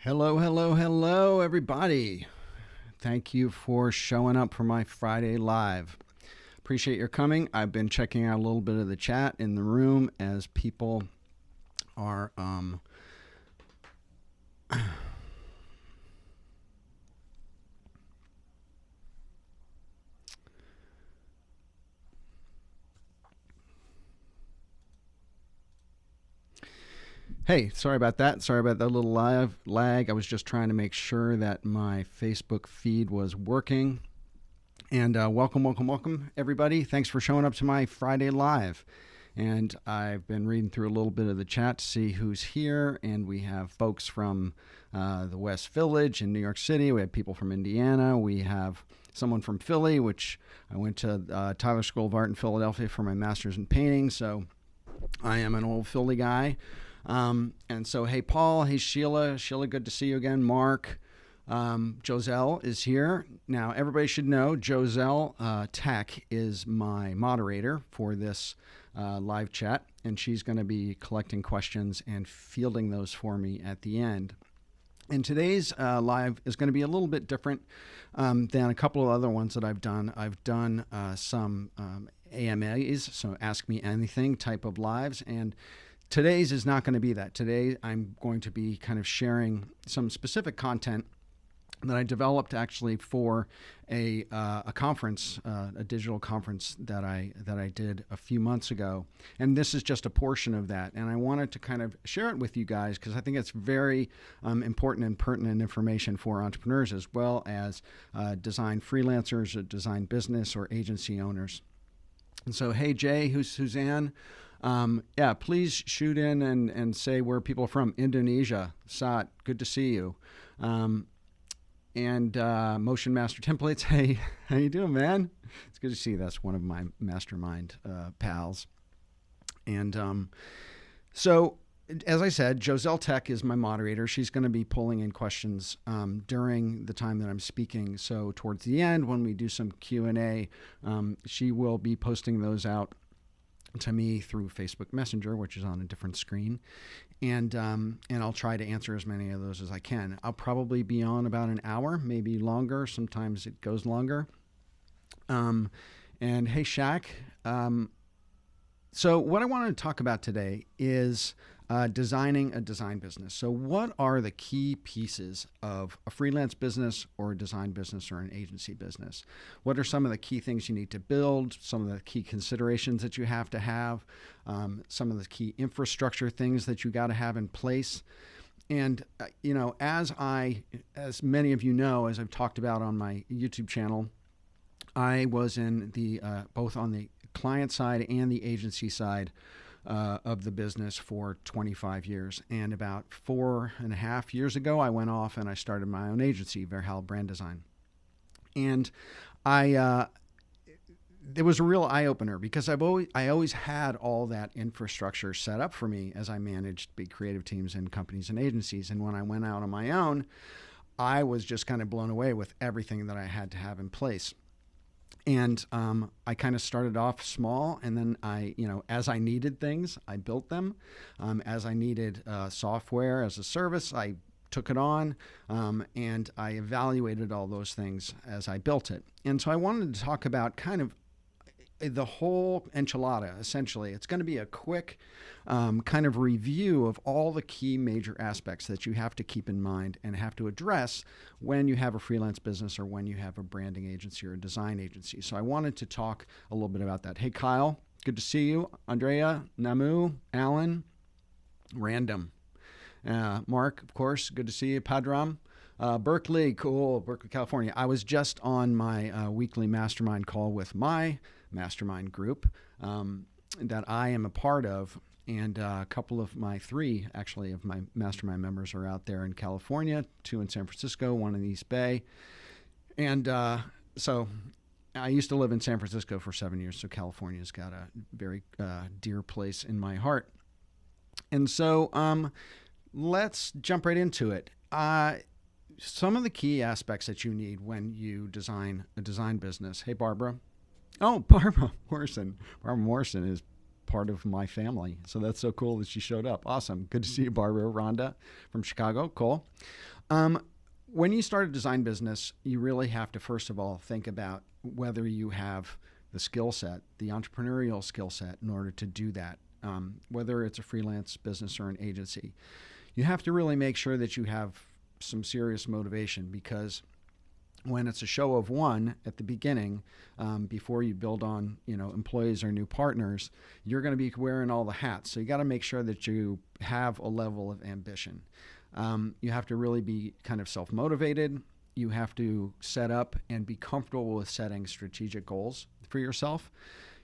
Hello, hello, hello, everybody. Thank you for showing up for my Friday Live. Appreciate your coming. I've been checking out a little bit of the chat in the room as people are Hey, sorry about that. Sorry about that little live lag. I was just trying to make sure that my Facebook feed was working. And welcome, everybody. Thanks for showing up to my Friday Live. And I've been reading through a little bit of the chat to see who's here. And we have folks from the West Village in New York City. We have people from Indiana. We have someone from Philly, which I went to Tyler School of Art in Philadelphia for my master's in painting. So I am an old Philly guy. And so, hey, Paul. Hey, Sheila. Sheila, good to see you again. Mark. Joselle is here. Now, everybody should know Joselle Tech is my moderator for this live chat, and she's going to be collecting questions and fielding those for me at the end. And today's live is going to be a little bit different than a couple of other ones that I've done. I've done some AMAs, so Ask Me Anything type of lives, and today's is not going to be that. Today, I'm going to be kind of sharing some specific content that I developed actually for a conference, a digital conference that I did a few months ago, and this is just a portion of that. And I wanted to kind of share it with you guys because I think it's very important and pertinent information for entrepreneurs as well as design freelancers, or design business, or agency owners. And so, hey Jay, who's Suzanne? Yeah, please shoot in and say where people are from. Indonesia, Sat, good to see you. And Motion Master Templates. Hey, how you doing, man? It's good to see you. That's one of my mastermind pals. And so, as I said, Joselle Tech is my moderator. She's going to be pulling in questions during the time that I'm speaking. So towards the end, when we do some Q&A, she will be posting those out to me through Facebook Messenger, which is on a different screen. And I'll try to answer as many of those as I can. I'll probably be on about an hour, maybe longer. Sometimes it goes longer. And hey, Shaq. So what I wanted to talk about today is designing a design business. So what are the key pieces of a freelance business or a design business or an agency business? What are some of the key things you need to build, some of the key considerations that you have to have, some of the key infrastructure things that you got to have in place? And, as many of you know, as I've talked about on my YouTube channel, I was in the both on the client side and the agency side of the business for 25 years. And about 4.5 years ago, I went off and I started my own agency, Verhal Brand Design. And it was a real eye-opener because I always had all that infrastructure set up for me as I managed big creative teams in companies and agencies. And when I went out on my own, I was just kind of blown away with everything that I had to have in place. And I kind of started off small, and then as I needed things, I built them. As I needed software as a service, I took it on, and I evaluated all those things as I built it. And so I wanted to talk about kind of the whole enchilada, essentially. It's going to be a quick kind of review of all the key major aspects that you have to keep in mind and have to address when you have a freelance business or when you have a branding agency or a design agency. So I wanted to talk a little bit about that. Hey, Kyle, good to see you. Andrea, Namu, Alan, Random. Mark, of course, good to see you. Padram. Berkeley, cool, Berkeley, California. I was just on my weekly mastermind call with my mastermind group that I am a part of, and a couple of three of my mastermind members are out there in California, 2 in San Francisco, 1 in East Bay. And so I used to live in San Francisco for 7 years, so California's got a very dear place in my heart. And so let's jump right into it. Some of the key aspects that you need when you design a design business. Hey, Barbara. Oh, Barbara Morrison. Barbara Morrison is part of my family. So that's so cool that she showed up. Awesome. Good to see you, Barbara. Rhonda from Chicago. Cool. When you start a design business, you really have to, first of all, think about whether you have the skill set, the entrepreneurial skill set in order to do that, whether it's a freelance business or an agency. You have to really make sure that you have some serious motivation, because when it's a show of one at the beginning, before you build on, employees or new partners, you're going to be wearing all the hats. So you got to make sure that you have a level of ambition. You have to really be kind of self-motivated. You have to set up and be comfortable with setting strategic goals for yourself.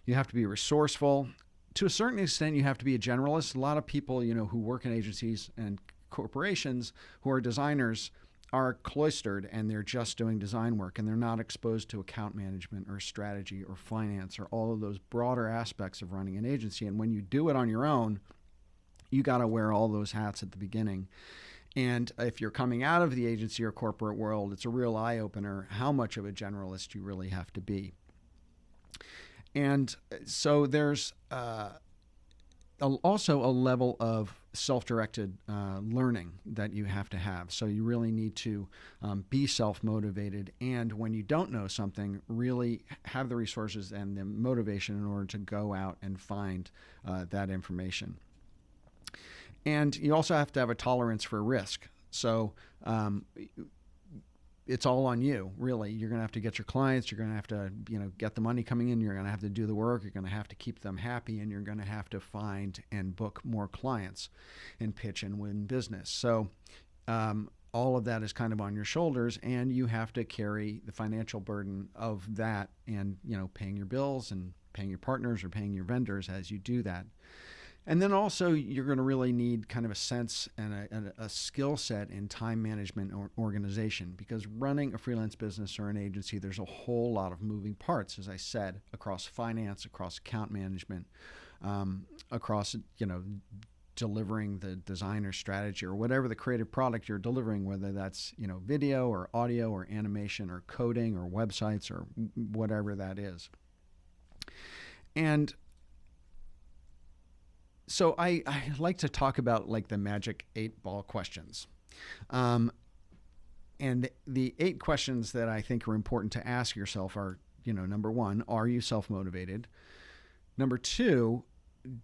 You have to be resourceful. To a certain extent, you have to be a generalist. A lot of people, who work in agencies and corporations who are designers are cloistered, and they're just doing design work, and they're not exposed to account management or strategy or finance or all of those broader aspects of running an agency. And when you do it on your own, you got to wear all those hats at the beginning. And if you're coming out of the agency or corporate world, it's a real eye-opener how much of a generalist you really have to be. And so there's also a level of self-directed learning that you have to have. So you really need to be self-motivated, and when you don't know something, really have the resources and the motivation in order to go out and find that information. And you also have to have a tolerance for risk. So it's all on you, really. You're going to have to get your clients. You're going to have to, get the money coming in. You're going to have to do the work. You're going to have to keep them happy, and you're going to have to find and book more clients and pitch and win business. So all of that is kind of on your shoulders, and you have to carry the financial burden of that and, paying your bills and paying your partners or paying your vendors as you do that. And then also you're going to really need kind of a sense and a skill set in time management or organization, because running a freelance business or an agency, there's a whole lot of moving parts, as I said, across finance, across account management, across, delivering the designer strategy or whatever the creative product you're delivering, whether that's, video or audio or animation or coding or websites or whatever that is. And so I like to talk about like the magic 8-ball questions. And the 8 questions that I think are important to ask yourself are, number 1, are you self-motivated? Number 2,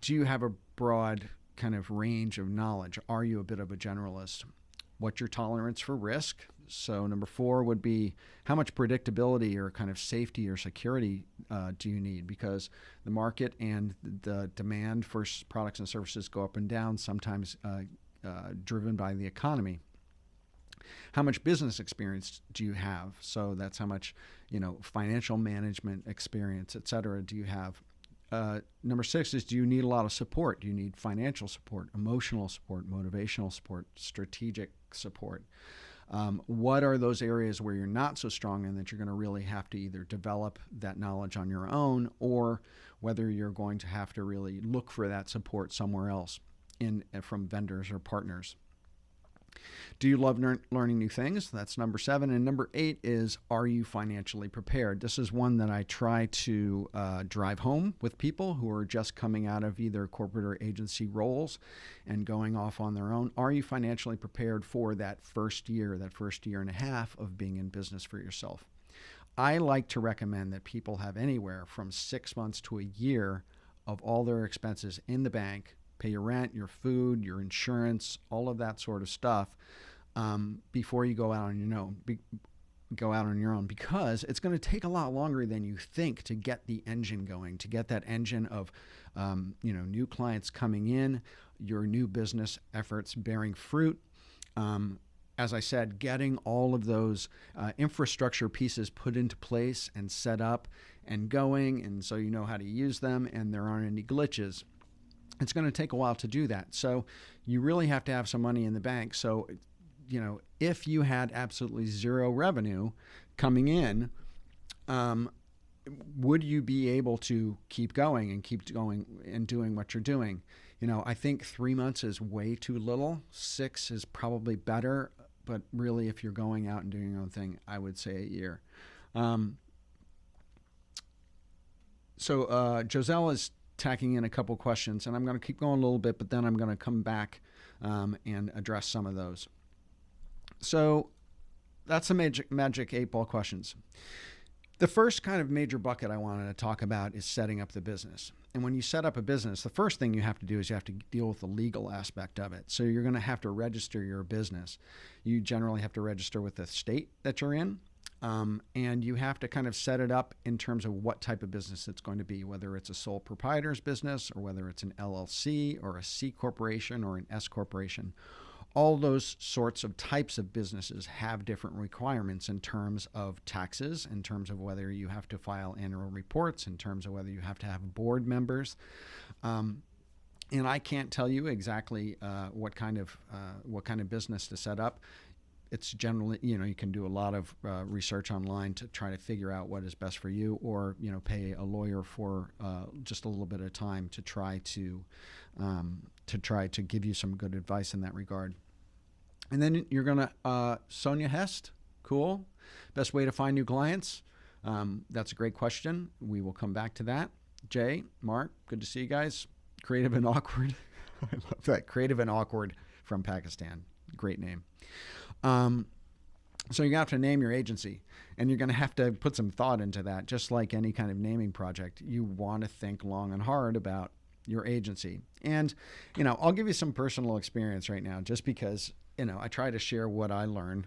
do you have a broad kind of range of knowledge? Are you a bit of a generalist? What's your tolerance for risk? So number 4 would be, how much predictability or kind of safety or security do you need? Because the market and the demand for products and services go up and down, sometimes driven by the economy. How much business experience do you have? So that's how much, financial management experience, et cetera, do you have? Number 6 is, do you need a lot of support? Do you need financial support, emotional support, motivational support, strategic support? What are those areas where you're not so strong in that you're going to really have to either develop that knowledge on your own, or whether you're going to have to really look for that support somewhere else from vendors or partners? Do you love learning new things? That's number 7. And number 8 is, are you financially prepared? This is one that I try to drive home with people who are just coming out of either corporate or agency roles and going off on their own. Are you financially prepared for that first year and a half of being in business for yourself? I like to recommend that people have anywhere from 6 months to a year of all their expenses in the bank. Pay your rent, your food, your insurance, all of that sort of stuff before you go out on your own. Because it's going to take a lot longer than you think to get the engine going, to get that engine of new clients coming in, your new business efforts bearing fruit. As I said, getting all of those infrastructure pieces put into place and set up and going, and so you know how to use them and there aren't any glitches. It's going to take a while to do that. So you really have to have some money in the bank. So, if you had absolutely zero revenue coming in, would you be able to keep going and doing what you're doing? I think 3 months is way too little. 6 is probably better. But really, if you're going out and doing your own thing, I would say a year. So Joselle is tacking in a couple questions, and I'm going to keep going a little bit, but then I'm going to come back and address some of those. So that's the magic 8-ball questions. The first kind of major bucket I wanted to talk about is setting up the business. And when you set up a business, the first thing you have to do is you have to deal with the legal aspect of it. So you're going to have to register your business. You generally have to register with the state that you're in. And you have to kind of set it up in terms of what type of business it's going to be, whether it's a sole proprietor's business or whether it's an LLC or a C corporation or an S corporation. All those sorts of types of businesses have different requirements in terms of taxes, in terms of whether you have to file annual reports, in terms of whether you have to have board members. And I can't tell you exactly what kind of business to set up. It's generally, you can do a lot of research online to try to figure out what is best for you, or, pay a lawyer for just a little bit of time to try to give you some good advice in that regard. And then you're going to, Sonia Hest, cool. Best way to find new clients? That's a great question. We will come back to that. Jay, Mark, good to see you guys. Creative and Awkward. I love that. Creative and Awkward from Pakistan. Great name. So you're going to have to name your agency, and you're going to have to put some thought into that. Just like any kind of naming project, you want to think long and hard about your agency. And, I'll give you some personal experience right now, just because, I try to share what I learned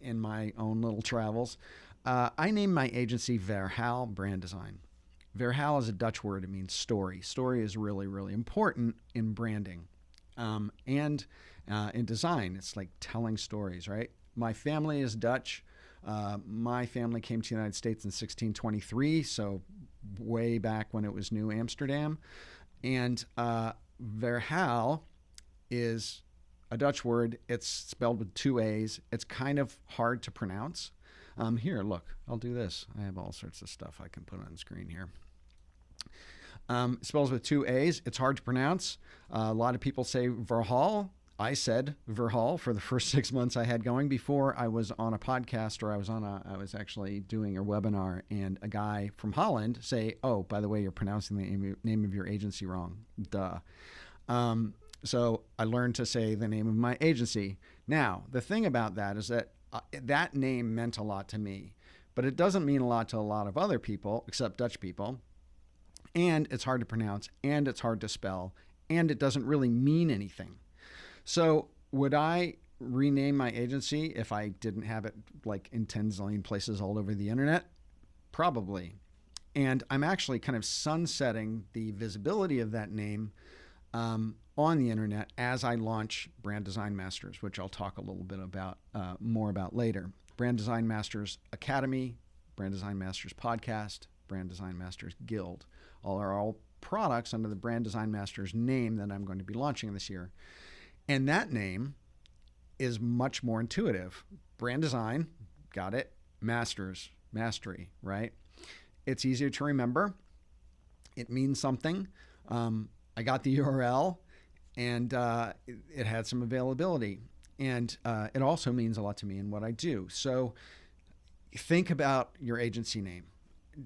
in my own little travels. I named my agency Verhaal Brand Design. Verhaal is a Dutch word. It means story. Story is really, really important in branding and in design. It's like telling stories, right? My family is Dutch. My family came to the United States in 1623, so way back when it was New Amsterdam. And Verhaal is a Dutch word. It's spelled with 2 A's. It's kind of hard to pronounce. Here, look, I'll do this. I have all sorts of stuff I can put on the screen here. It spells with 2 A's. It's hard to pronounce. A lot of people say Verhaal. I said Verhaal for the first 6 months I had going before I was on a podcast, or I was actually doing a webinar, and a guy from Holland say, "Oh, by the way, you're pronouncing the name of your agency wrong." Duh. So I learned to say the name of my agency. Now, the thing about that is that that name meant a lot to me, but it doesn't mean a lot to a lot of other people, except Dutch people. And it's hard to pronounce, and it's hard to spell, and it doesn't really mean anything. So would I rename my agency if I didn't have it like in 10 zillion places all over the internet? Probably. And I'm actually kind of sunsetting the visibility of that name on the internet as I launch Brand Design Masters, which I'll talk a little bit about more about later. Brand Design Masters Academy, Brand Design Masters Podcast, Brand Design Masters Guild. All are all products under the Brand Design Masters name that I'm going to be launching this year. And that name is much more intuitive. Brand design, got it. Masters, mastery, right? It's easier to remember. It means something. I got the URL, and it had some availability. And it also means a lot to me in what I do. So think about your agency name.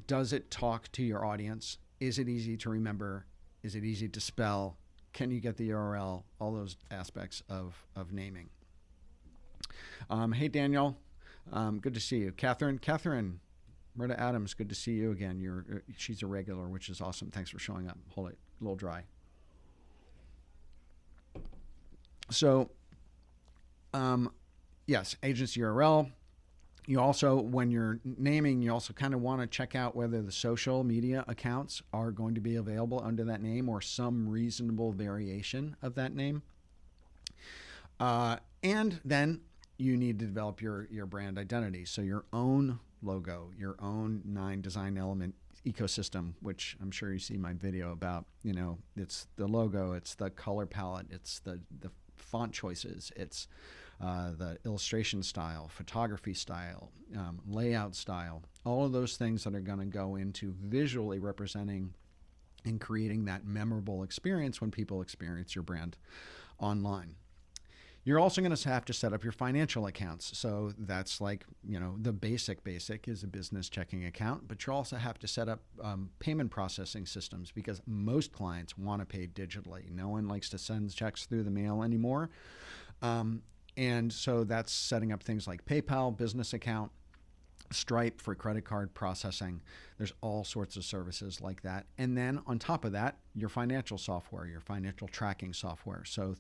Does it talk to your audience? Is it easy to remember? Is it easy to spell? Can you get the URL? All those aspects of naming. Hey, Daniel. Good to see you. Catherine, Rita Adams, good to see you again. She's a regular, which is awesome. Thanks for showing up. Hold it a little dry. So, yes, agency URL. You also, when you're naming, you also kind of want to check out whether the social media accounts are going to be available under that name or some reasonable variation of that name. And then you need to develop your brand identity. So your own logo, your own 9 design element ecosystem, which I'm sure you see my video about. It's the logo, it's the color palette, it's the font choices, it's the illustration style, photography style, layout style, all of those things that are going to go into visually representing and creating that memorable experience when people experience your brand online. You're also going to have to set up your financial accounts. So that's like, the basic is a business checking account, but you also have to set up payment processing systems because most clients want to pay digitally. No one likes to send checks through the mail anymore. And so that's setting up things like PayPal, business account, Stripe for credit card processing. There's all sorts of services like that. And then on top of that, your financial software, your financial tracking software. So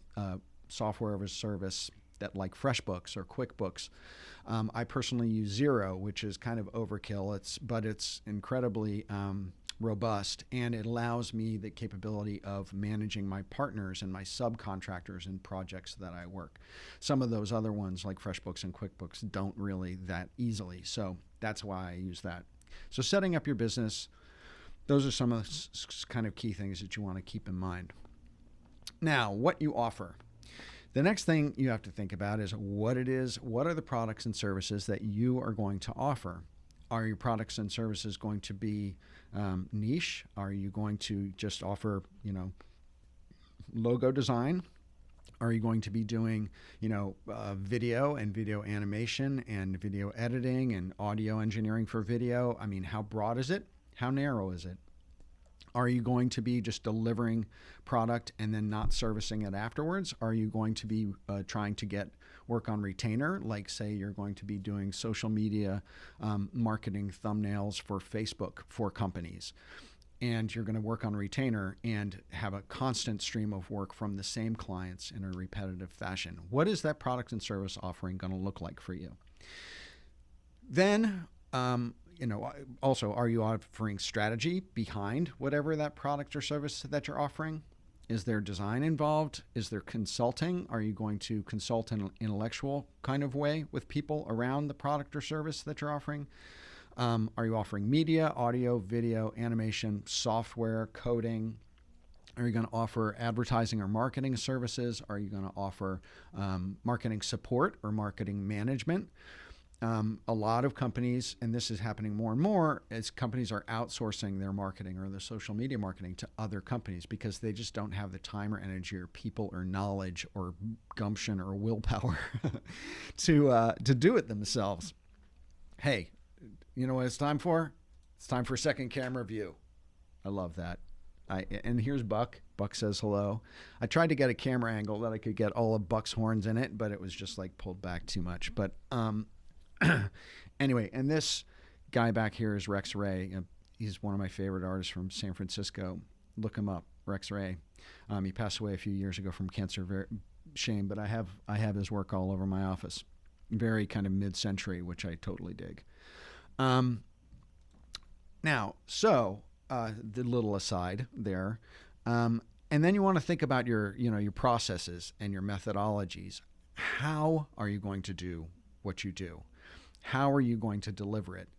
software as a service that like FreshBooks or QuickBooks. I personally use Xero, which is kind of overkill. But it's incredibly robust, and it allows me the capability of managing my partners and my subcontractors in projects that I work. Some of those other ones like FreshBooks and QuickBooks don't really that easily. So that's why I use that. So setting up your business, those are some of the kind of key things that you want to keep in mind. Now, what you offer. The next thing you have to think about is what it is, what are the products and services that you are going to offer? Are your products and services going to be niche? Are you going to just offer, logo design? Are you going to be doing, video and video animation and video editing and audio engineering for video? I mean, how broad is it? How narrow is it? Are you going to be just delivering product and then not servicing it afterwards? Are you going to be trying to get work on retainer? Like say you're going to be doing social media marketing thumbnails for Facebook for companies. And you're going to work on retainer and have a constant stream of work from the same clients in a repetitive fashion. What is that product and service offering going to look like for you? Then, also, are you offering strategy behind whatever that product or service that you're offering? Is there design involved? Is there consulting? Are you going to consult in an intellectual kind of way with people around the product or service that you're offering? Are you offering media, audio, video, animation, software, coding? Are you going to offer advertising or marketing services? Are you going to offer marketing support or marketing management? A lot of companies, and this is happening more and more, as companies are outsourcing their marketing or their social media marketing to other companies because they just don't have the time or energy or people or knowledge or gumption or willpower to do it themselves. Hey, you know what it's time for? It's time for second camera view. I love that. And here's Buck. Buck says hello. I tried to get a camera angle that I could get all of Buck's horns in it, but it was just like pulled back too much. But anyway, and this guy back here is Rex Ray. He's one of my favorite artists from San Francisco. Look him up, Rex Ray. He passed away a few years ago from cancer. Very shame, but I have his work all over my office. Very kind of mid-century, which I totally dig. Now, so the little aside there, and then you want to think about your processes and your methodologies. How are you going to do what you do? How are you going to deliver it?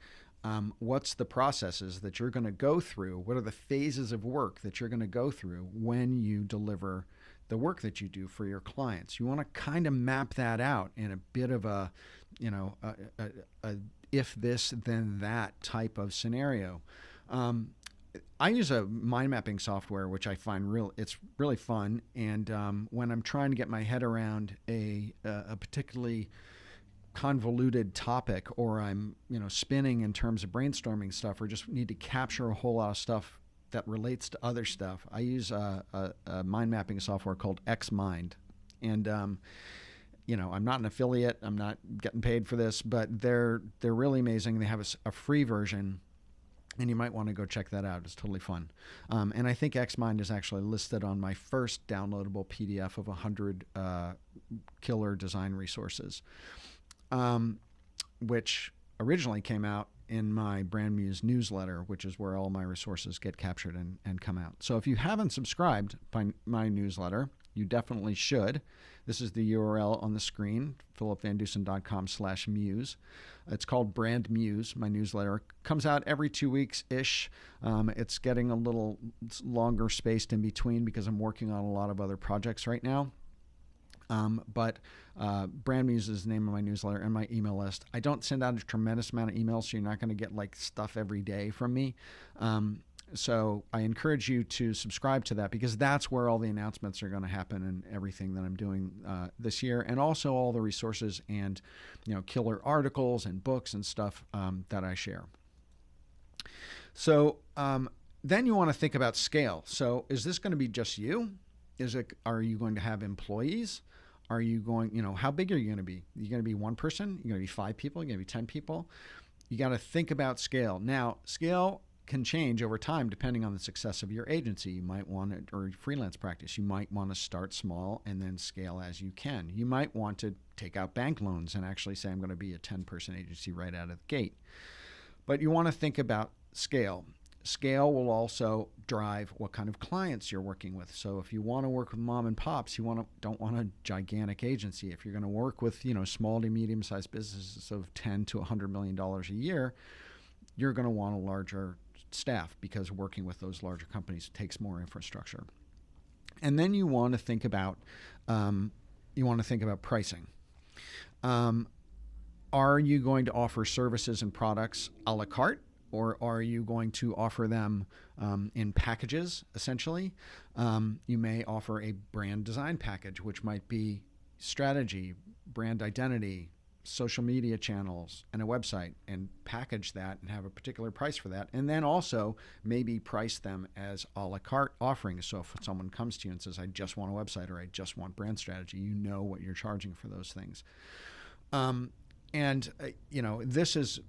What's the processes that you're going to go through? What are the phases of work that you're going to go through when you deliver the work that you do for your clients? You want to kind of map that out in a bit of a if this then that type of scenario. I use a mind mapping software which I find it's really fun, and when I'm trying to get my head around a particularly convoluted topic, or I'm spinning in terms of brainstorming stuff, or just need to capture a whole lot of stuff that relates to other stuff, I use a mind mapping software called XMind, and I'm not an affiliate. I'm not getting paid for this, but they're really amazing. They have a free version, and you might want to go check that out. It's totally fun. And I think XMind is actually listed on my first downloadable PDF of 100 killer design resources, which originally came out in my Brand Muse newsletter, which is where all my resources get captured and come out. So if you haven't subscribed by my newsletter, you definitely should. This is the URL on the screen, philipvandusen.com/muse. It's called Brand Muse, my newsletter. It comes out every 2 weeks-ish. It's getting a little longer spaced in between because I'm working on a lot of other projects right now. But Brand Muse is the name of my newsletter and my email list. I don't send out a tremendous amount of emails, so you're not going to get like stuff every day from me. So I encourage you to subscribe to that, because that's where all the announcements are going to happen and everything that I'm doing this year, and also all the resources and killer articles and books and stuff that I share. So then you want to think about scale. So is this going to be just you? Are you going to have employees? Are you going, how big are you going to be? You're going to be one person? You're going to be 5 people? You're going to be 10 people? You got to think about scale. Now, scale can change over time depending on the success of your agency. You might want to, or freelance practice, you might want to start small and then scale as you can. You might want to take out bank loans and actually say, I'm going to be a 10-person agency right out of the gate. But you want to think about scale. Scale will also drive what kind of clients you're working with. So if you want to work with mom and pops, don't want a gigantic agency. If you're going to work with small to medium-sized businesses of $10 to $100 million a year, you're going to want a larger staff, because working with those larger companies takes more infrastructure. And then you want to think about pricing. Are you going to offer services and products a la carte? Or are you going to offer them in packages, essentially? You may offer a brand design package, which might be strategy, brand identity, social media channels, and a website, and package that and have a particular price for that. And then also maybe price them as a la carte offerings. So if someone comes to you and says, I just want a website, or I just want brand strategy, you know what you're charging for those things. This is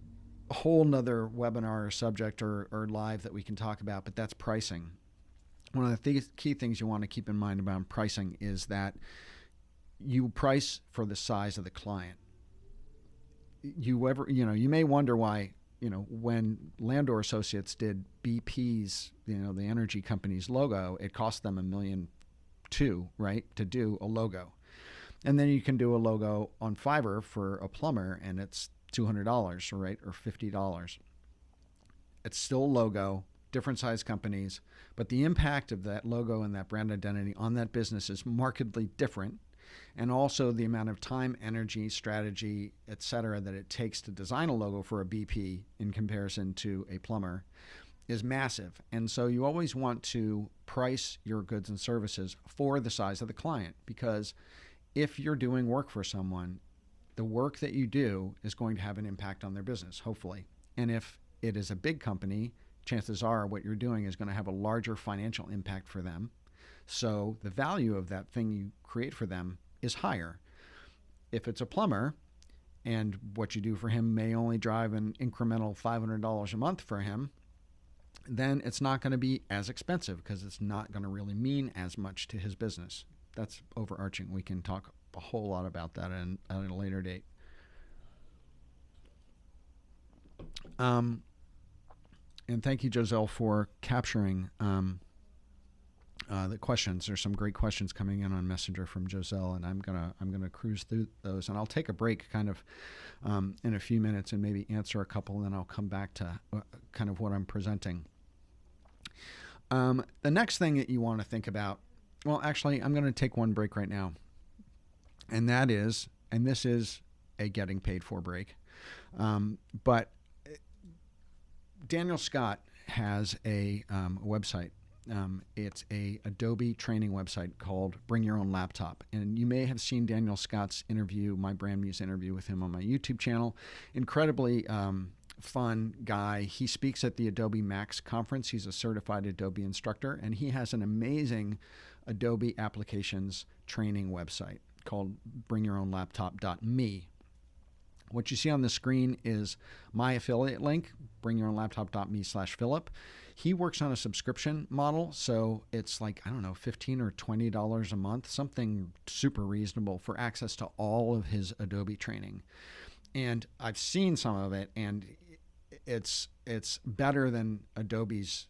a whole nother webinar or subject or live that we can talk about, but that's pricing. One of the key things you want to keep in mind about pricing is that you price for the size of the client. You may wonder why, when Landor Associates did BP's, the energy company's logo, it cost them $1.2 million, right, to do a logo. And then you can do a logo on Fiverr for a plumber, and it's $200, right, or $50. It's still a logo, different size companies, but the impact of that logo and that brand identity on that business is markedly different. And also the amount of time, energy, strategy, et cetera, that it takes to design a logo for a BP in comparison to a plumber is massive. And so you always want to price your goods and services for the size of the client, because if you're doing work for someone, the work that you do is going to have an impact on their business, hopefully. And if it is a big company, chances are what you're doing is going to have a larger financial impact for them. So the value of that thing you create for them is higher. If it's a plumber and what you do for him may only drive an incremental $500 a month for him, then it's not going to be as expensive, because it's not going to really mean as much to his business. That's overarching. We can talk a whole lot about that at a later date. And thank you, Joselle, for capturing the questions. There's some great questions coming in on Messenger from Joselle, and I'm gonna cruise through those, and I'll take a break kind of in a few minutes and maybe answer a couple, and then I'll come back to kind of what I'm presenting. The next thing that you want to think about, well, actually, I'm going to take one break right now, and this is a getting paid for break, but Daniel Scott has a website. It's a Adobe training website called Bring Your Own Laptop. And you may have seen Daniel Scott's interview, my Brand Muse interview with him on my YouTube channel. Incredibly fun guy. He speaks at the Adobe Max conference. He's a certified Adobe instructor, and he has an amazing Adobe applications training website called bringyourownlaptop.me. What you see on the screen is my affiliate link, bringyourownlaptop.me/Philip. He works on a subscription model, so it's like, I don't know, $15 or $20 a month, something super reasonable for access to all of his Adobe training. And I've seen some of it, and it's better than Adobe's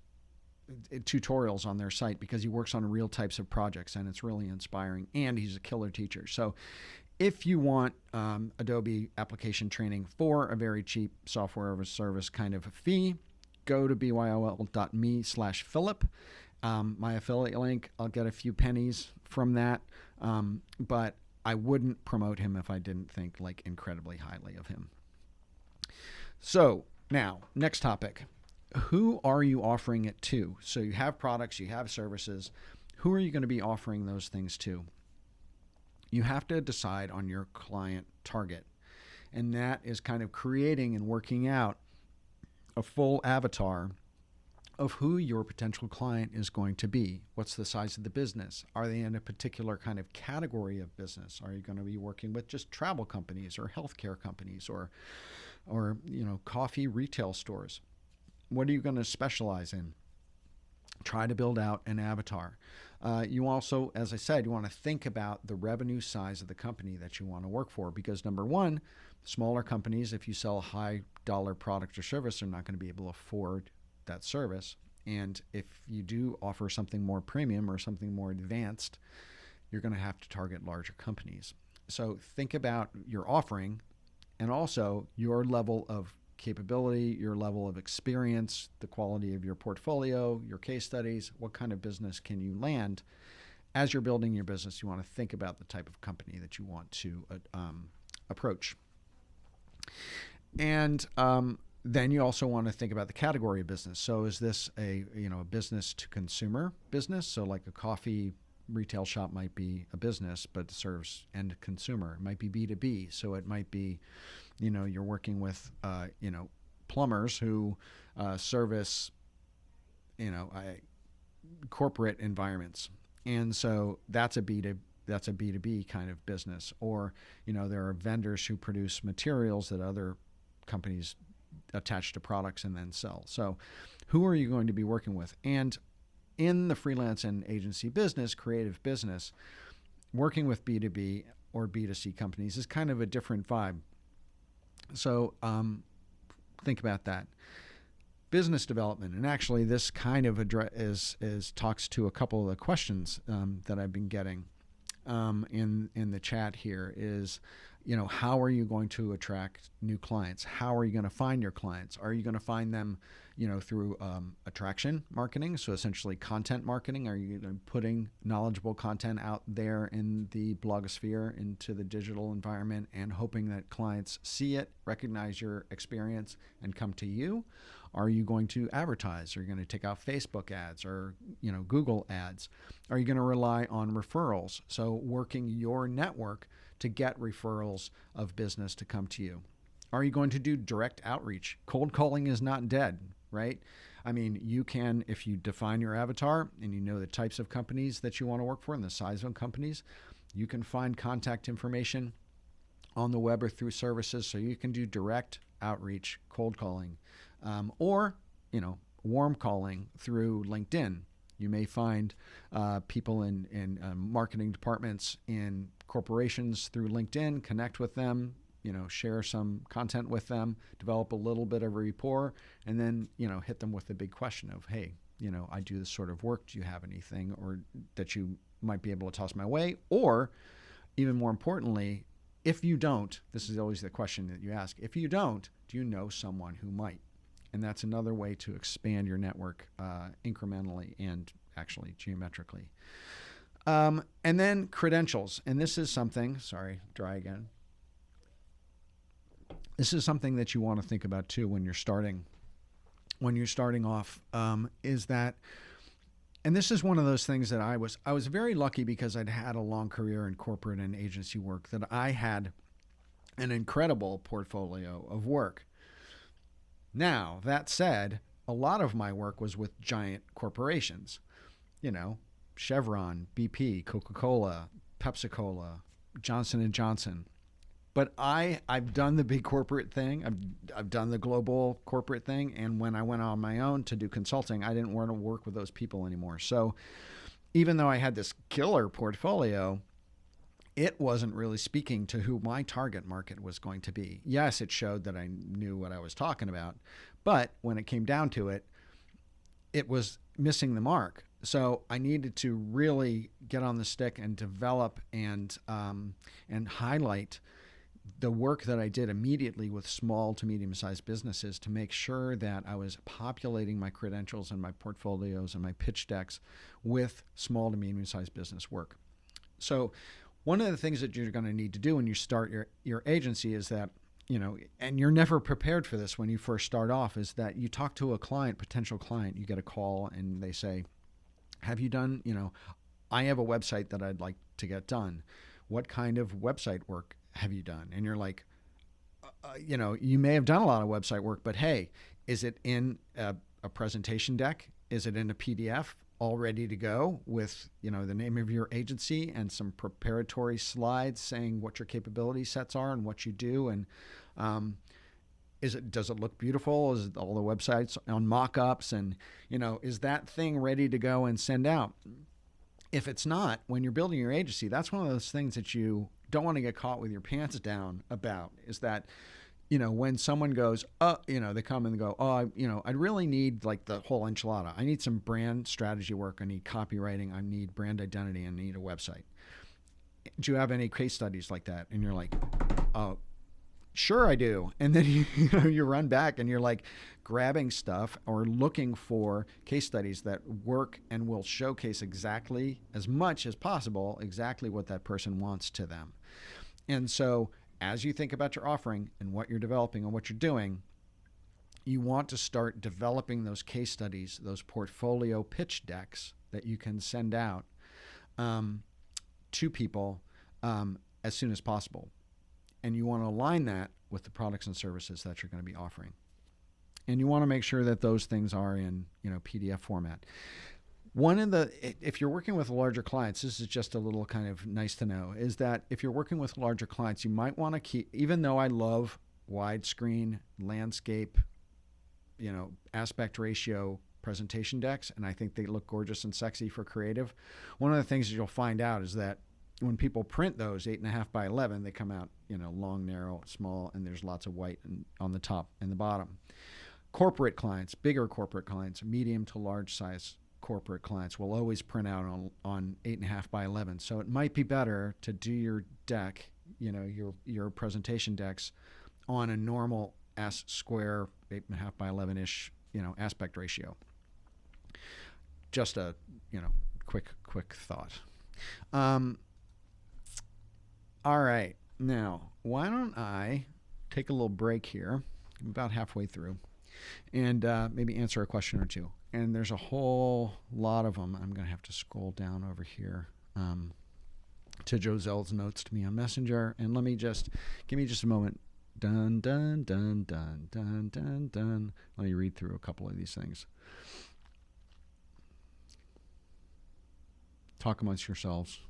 tutorials on their site, because he works on real types of projects, and it's really inspiring, and he's a killer teacher. So if you want Adobe application training for a very cheap software as a service kind of a fee, go to byol.me/Philip. My affiliate link, I'll get a few pennies from that, but I wouldn't promote him if I didn't think like incredibly highly of him. So now, next topic. who are you offering it to? So you have products, you have services. Who are you going to be offering those things to? You have to decide on your client target. And that is kind of creating and working out a full avatar of who your potential client is going to be. What's the size of the business? Are they in a particular kind of category of business? Are you going to be working with just travel companies or healthcare companies or coffee retail stores? What are you going to specialize in? Try to build out an avatar. You also, as I said, you want to think about the revenue size of the company that you want to work for, because number one, smaller companies, if you sell a high dollar product or service, are not going to be able to afford that service. And if you do offer something more premium or something more advanced, you're going to have to target larger companies. So think about your offering and also your level of capability, your level of experience, the quality of your portfolio, your case studies. What kind of business can you land? As you're building your business, you want to think about the type of company that you want to approach. And then you also want to think about the category of business. So is this a business to consumer business? So like a coffee retail shop might be a business, but serves end consumer. It might be B2B. So it might be, you're working with, plumbers who service, corporate environments. And so that's a B2B kind of business. Or, there are vendors who produce materials that other companies attach to products and then sell. So who are you going to be working with? And in the freelance and agency business, creative business, working with B2B or B2C companies is kind of a different vibe. So think about that. Business development, and actually this kind of talks to a couple of the questions that I've been getting in the chat here is, how are you going to attract new clients? How are you going to find your clients? Are you going to find them, through attraction marketing? So essentially content marketing. Are you putting knowledgeable content out there in the blogosphere, into the digital environment, and hoping that clients see it, recognize your experience, and come to you? Are you going to advertise? Are you going to take out Facebook ads or Google ads? Are you going to rely on referrals? So working your network to get referrals of business to come to you. Are you going to do direct outreach? Cold calling is not dead, right? I mean, you can, if you define your avatar and you know the types of companies that you want to work for and the size of companies, you can find contact information on the web or through services, so you can do direct outreach, cold calling, or warm calling through LinkedIn. You may find people in marketing departments in corporations through LinkedIn, connect with them, share some content with them, develop a little bit of a rapport, and then hit them with the big question of, hey, I do this sort of work. Do you have anything or that you might be able to toss my way? Or even more importantly, if you don't, this is always the question that you ask, if you don't, do you know someone who might? And that's another way to expand your network incrementally and actually geometrically. And then credentials. And this is something, sorry, dry again. This is something that you want to think about too when you're starting off, is that, and this is one of those things that I was very lucky because I'd had a long career in corporate and agency work, that I had an incredible portfolio of work. Now, that said, a lot of my work was with giant corporations, Chevron, BP, Coca-Cola, Pepsi-Cola, Johnson & Johnson. But I've done the big corporate thing. I've done the global corporate thing. And when I went on my own to do consulting, I didn't want to work with those people anymore. So even though I had this killer portfolio, it wasn't really speaking to who my target market was going to be. Yes, it showed that I knew what I was talking about, but when it came down to it, it was missing the mark. So I needed to really get on the stick and develop and highlight the work that I did immediately with small to medium-sized businesses to make sure that I was populating my credentials and my portfolios and my pitch decks with small to medium-sized business work. So one of the things that you're going to need to do when you start your agency is that and you're never prepared for this when you first start off, is that you talk to a client, potential client, you get a call and they say, have you done, I have a website that I'd like to get done. What kind of website work have you done? And you're like, you may have done a lot of website work, but hey, is it in a presentation deck? Is it in a PDF all ready to go with, the name of your agency and some preparatory slides saying what your capability sets are and what you do? And does it look beautiful? Is it all the websites on mock-ups? And, is that thing ready to go and send out? If it's not, when you're building your agency, that's one of those things that you don't want to get caught with your pants down about, is that, when someone goes, they come and go, I really need like the whole enchilada. I need some brand strategy work. I need copywriting. I need brand identity. I need a website. Do you have any case studies like that? And you're like, oh, sure I do. And then you run back and you're like grabbing stuff or looking for case studies that work and will showcase exactly, as much as possible, exactly what that person wants to them. And so as you think about your offering and what you're developing and what you're doing, you want to start developing those case studies, those portfolio pitch decks that you can send out to people as soon as possible. And you want to align that with the products and services that you're going to be offering. And you want to make sure that those things are in, PDF format. If you're working with larger clients, this is just a little kind of nice to know, is that if you're working with larger clients, you might want to keep, even though I love widescreen, landscape, aspect ratio presentation decks, and I think they look gorgeous and sexy for creative, one of the things that you'll find out is that when people print those 8.5 by 11, they come out, long, narrow, small, and there's lots of white on the top and the bottom. Corporate clients, bigger corporate clients, medium to large size corporate clients will always print out on 8.5 by 11. So it might be better to do your deck, your presentation decks on a normal square 8.5 by 11-ish, aspect ratio. Just a, quick thought. All right. Now, why don't I take a little break here, I'm about halfway through, and maybe answer a question or two. And there's a whole lot of them. I'm going to have to scroll down over here to Joselle's notes to me on Messenger. And give me just a moment. Dun, dun, dun, dun, dun, dun, dun. Let me read through a couple of these things. Talk amongst yourselves.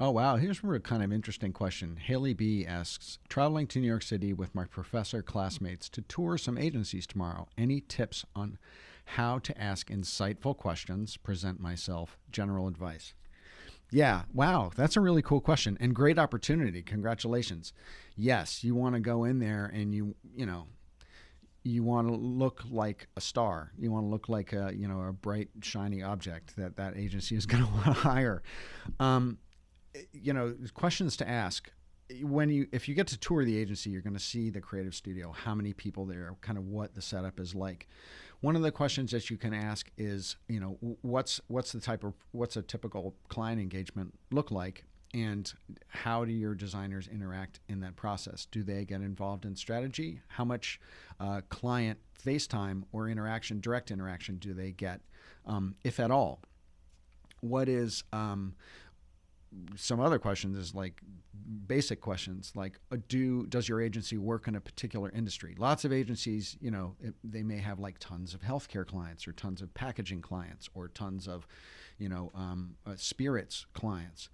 Oh, wow. Here's a kind of interesting question. Haley B. asks, traveling to New York City with my professor classmates to tour some agencies tomorrow. Any tips on how to ask insightful questions, present myself, general advice? Yeah. Wow. That's a really cool question and great opportunity. Congratulations. Yes. You want to go in there and you want to look like a star. You want to look like a bright, shiny object that agency is going to want to hire. Questions to ask. If you get to tour the agency, you're going to see the creative studio, how many people there, kind of what the setup is like. One of the questions that you can ask is, what's a typical client engagement look like, and how do your designers interact in that process? Do they get involved in strategy? How much client FaceTime or direct interaction do they get, if at all? What is some other questions is like basic questions like, does your agency work in a particular industry? Lots of agencies, they may have like tons of healthcare clients or tons of packaging clients or tons of, spirits clients.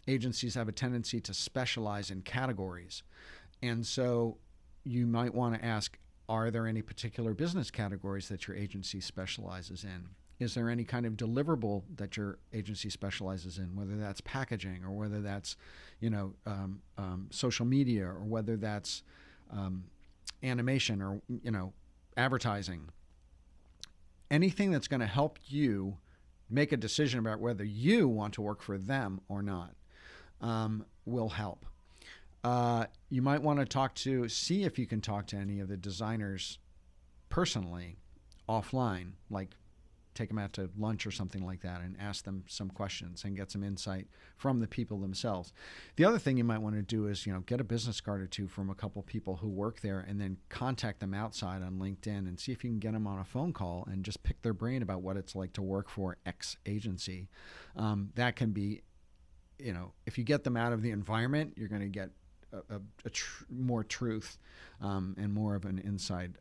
Agencies have a tendency to specialize in categories. And so you might want to ask, are there any particular business categories that your agency specializes in? Is there any kind of deliverable that your agency specializes in, whether that's packaging or whether that's, social media or whether that's animation or, advertising? Anything that's going to help you make a decision about whether you want to work for them or not will help. You might want to see if you can talk to any of the designers personally offline, like take them out to lunch or something like that and ask them some questions and get some insight from the people themselves. The other thing you might want to do is, get a business card or two from a couple people who work there, and then contact them outside on LinkedIn and see if you can get them on a phone call and just pick their brain about what it's like to work for X agency. That can be, if you get them out of the environment, you're going to get more truth and more of an inside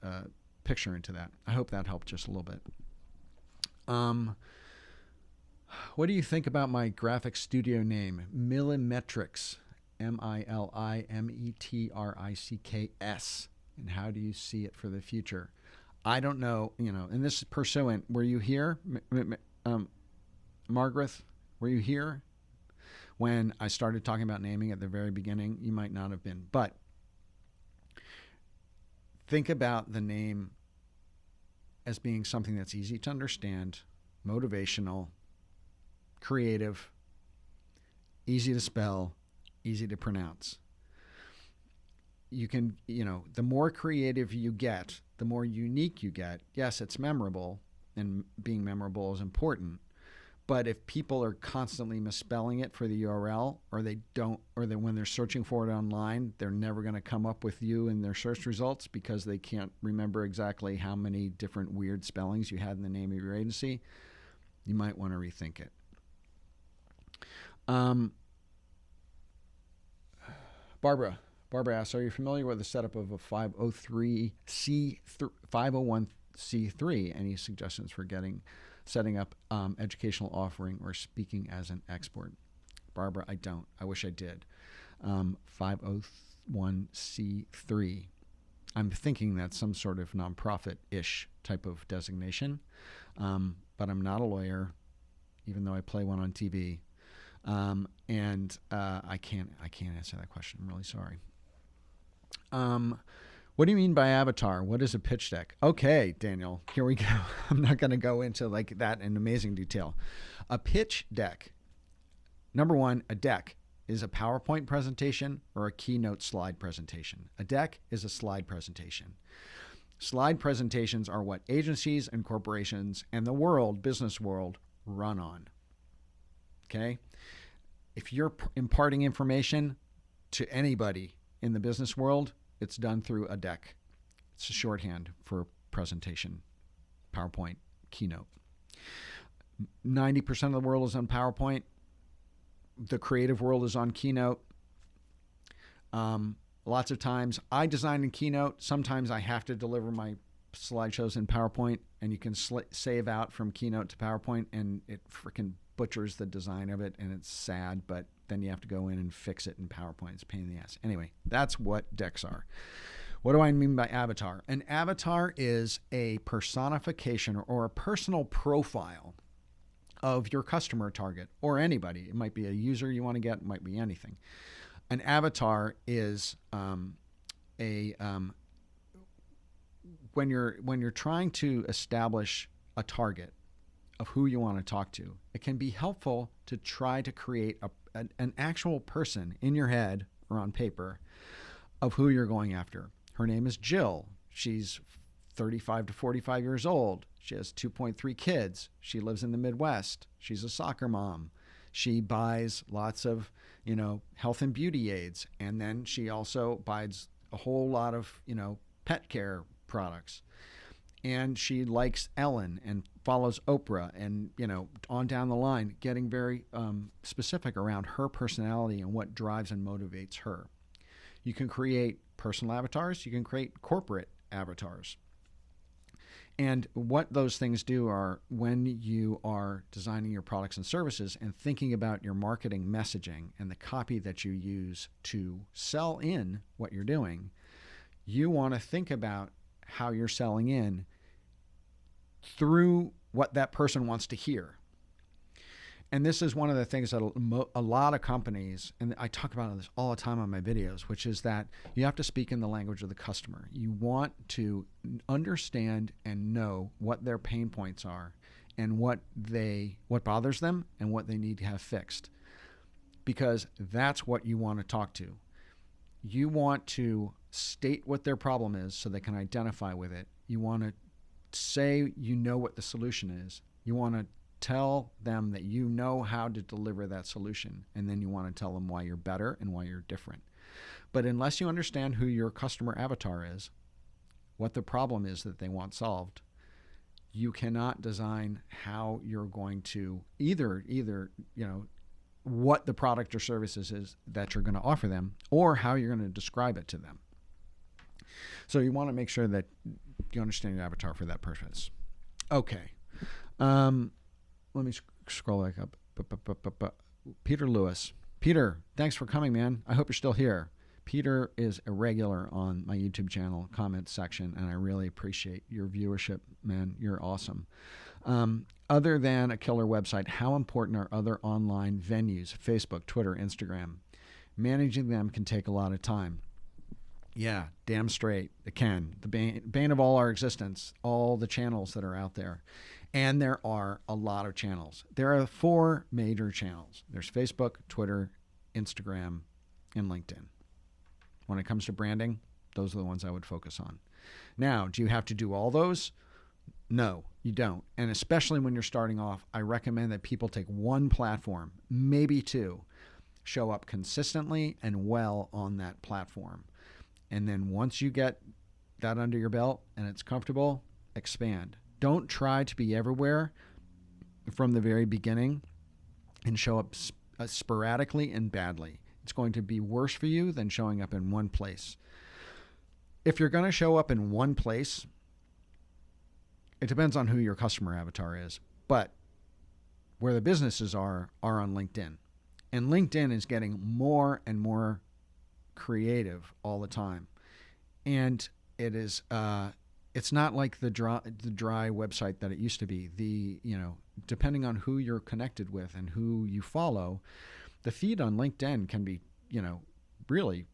picture into that. I hope that helped just a little bit. What do you think about my graphic studio name, Millimetrics, Milimetricks, and how do you see it for the future? I don't know, and this is pursuant. Were you here, Margaret? Were you here when I started talking about naming at the very beginning? You might not have been, but think about the name as being something that's easy to understand, motivational, creative, easy to spell, easy to pronounce. You can, the more creative you get, the more unique you get. Yes, it's memorable, and being memorable is important. But if people are constantly misspelling it for the URL, or when they're searching for it online, they're never going to come up with you in their search results because they can't remember exactly how many different weird spellings you had in the name of your agency, you might want to rethink it. Barbara asks, are you familiar with the setup of a 501c3? Any suggestions for setting up educational offering or speaking as an expert? Barbara, I don't. I wish I did. 501c3. I'm thinking that's some sort of nonprofit-ish type of designation, but I'm not a lawyer, even though I play one on TV, and I can't answer that question. I'm really sorry. What do you mean by avatar? What is a pitch deck? Okay, Daniel, here we go. I'm not going to go into like that in amazing detail. A pitch deck. Number one, a deck is a PowerPoint presentation or a keynote slide presentation. A deck is a slide presentation. Slide presentations are what agencies and corporations and the business world, run on. Okay? If you're imparting information to anybody in the business world, it's done through a deck. It's a shorthand for presentation, PowerPoint, keynote. 90% of the world is on PowerPoint. The creative world is on keynote. Lots of times I design in keynote. Sometimes I have to deliver my slideshows in PowerPoint, and you can save out from keynote to PowerPoint, and it freaking butchers the design of it, and it's sad, but then you have to go in and fix it in PowerPoint. It's a pain in the ass. Anyway, that's what decks are. What do I mean by avatar? An avatar is a personification or a personal profile of your customer target or anybody. It might be a user you want to get. It might be anything. An avatar is when you're trying to establish a target of who you want to talk to, it can be helpful to try to create an actual person in your head or on paper of who you're going after. Her name is Jill. She's 35 to 45 years old. She has 2.3 kids. She lives in the Midwest. She's a soccer mom. She buys lots of, health and beauty aids. And then she also buys a whole lot of, pet care products. And she likes Ellen and follows Oprah and, on down the line, getting very specific around her personality and what drives and motivates her. You can create personal avatars. You can create corporate avatars. And what those things do are, when you are designing your products and services and thinking about your marketing messaging and the copy that you use to sell in what you're doing, you want to think about how you're selling in through what that person wants to hear. And this is one of the things that a lot of companies, and I talk about this all the time on my videos, which is that you have to speak in the language of the customer. You want to understand and know what their pain points are and what bothers them and what they need to have fixed, because that's what you want to talk to. You want to state what their problem is so they can identify with it. You want to say what the solution is, You want to tell them that you know how to deliver that solution, and then you want to tell them why you're better and why you're different. But unless you understand who your customer avatar is, what the problem is that they want solved, you cannot design how you're going to either what the product or services is that you're going to offer them, or how you're going to describe it to them. So you want to make sure that you understand your avatar for that purpose. Okay. Let me scroll back up. Peter Lewis. Peter, thanks for coming, man. I hope you're still here. Peter is a regular on my YouTube channel comment section, and I really appreciate your viewership, man. You're awesome. Other than a killer website, how important are other online venues, Facebook, Twitter, Instagram? Managing them can take a lot of time. Yeah, damn straight, it can. The bane of all our existence, all the channels that are out there. And there are a lot of channels. There are 4 major channels. There's Facebook, Twitter, Instagram, and LinkedIn. When it comes to branding, those are the ones I would focus on. Now, do you have to do all those? No, you don't. And especially when you're starting off, I recommend that people take one platform, maybe 2, show up consistently and well on that platform. And then once you get that under your belt and it's comfortable, expand. Don't try to be everywhere from the very beginning and show up sporadically and badly. It's going to be worse for you than showing up in one place. If you're going to show up in one place, it depends on who your customer avatar is. But where the businesses are on LinkedIn. And LinkedIn is getting more and more creative all the time. And it is it's not like the dry website that it used to be. Depending on who you're connected with and who you follow, the feed on LinkedIn can be, really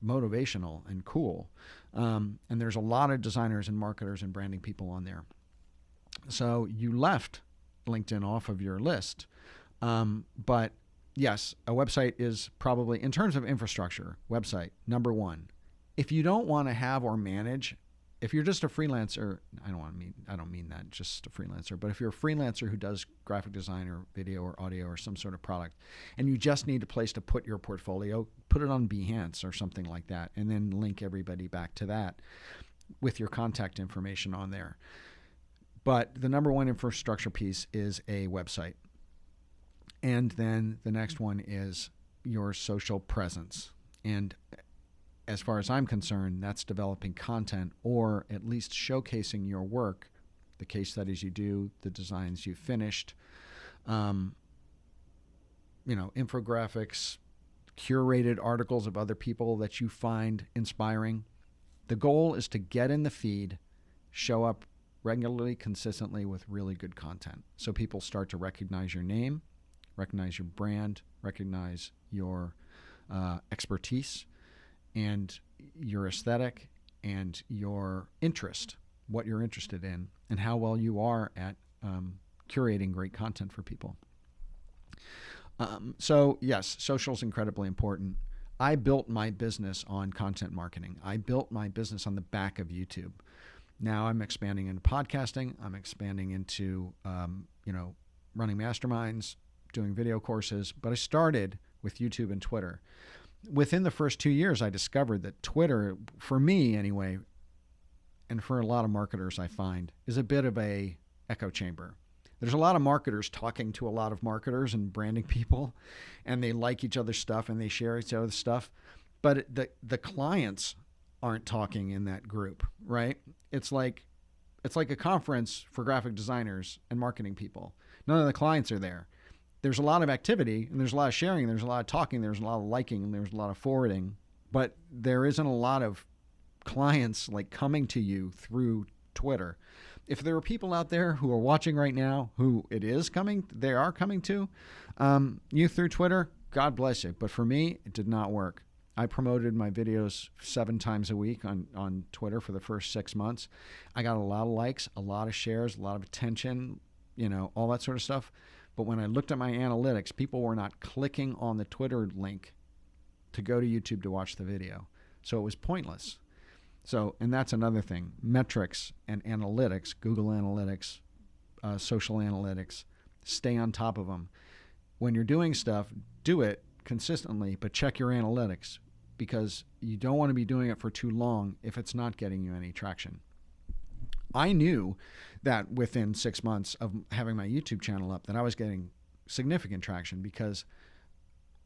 motivational and cool. And there's a lot of designers and marketers and branding people on there. So you left LinkedIn off of your list. But yes, a website is probably, in terms of infrastructure, website, number 1. If you don't want to have or manage, if you're just a freelancer, I don't mean that, just a freelancer, but if you're a freelancer who does graphic design or video or audio or some sort of product, and you just need a place to put your portfolio, put it on Behance or something like that, and then link everybody back to that with your contact information on there. But the number 1 infrastructure piece is a website. And then the next one is your social presence. And as far as I'm concerned, that's developing content or at least showcasing your work, the case studies you do, the designs you finished, infographics, curated articles of other people that you find inspiring. The goal is to get in the feed, show up regularly, consistently with really good content. So people start to recognize your name, recognize your brand, recognize your expertise and your aesthetic and your interest, what you're interested in, and how well you are at curating great content for people. So yes, social is incredibly important. I built my business on content marketing. I built my business on the back of YouTube. Now I'm expanding into podcasting. I'm expanding into, running masterminds, doing video courses. But I started with YouTube and Twitter. Within the first 2 years, I discovered that Twitter, for me anyway, and for a lot of marketers I find, is a bit of a echo chamber. There's a lot of marketers talking to a lot of marketers and branding people, and they like each other's stuff and they share each other's stuff. But the clients aren't talking in that group, right? It's like a conference for graphic designers and marketing people. None of the clients are there. There's a lot of activity and there's a lot of sharing, there's a lot of talking, there's a lot of liking, and there's a lot of forwarding, but there isn't a lot of clients like coming to you through Twitter. If there are people out there who are watching right now who they are coming to you through Twitter, God bless you. But for me, it did not work. I promoted my videos 7 times a week on Twitter for the first 6 months. I got a lot of likes, a lot of shares, a lot of attention, all that sort of stuff. But when I looked at my analytics, people were not clicking on the Twitter link to go to YouTube to watch the video. So it was pointless. So, and that's another thing, metrics and analytics, Google Analytics, social analytics. Stay on top of them. When you're doing stuff, do it consistently, but check your analytics, because you don't want to be doing it for too long if it's not getting you any traction. I knew that within 6 months of having my YouTube channel up that I was getting significant traction, because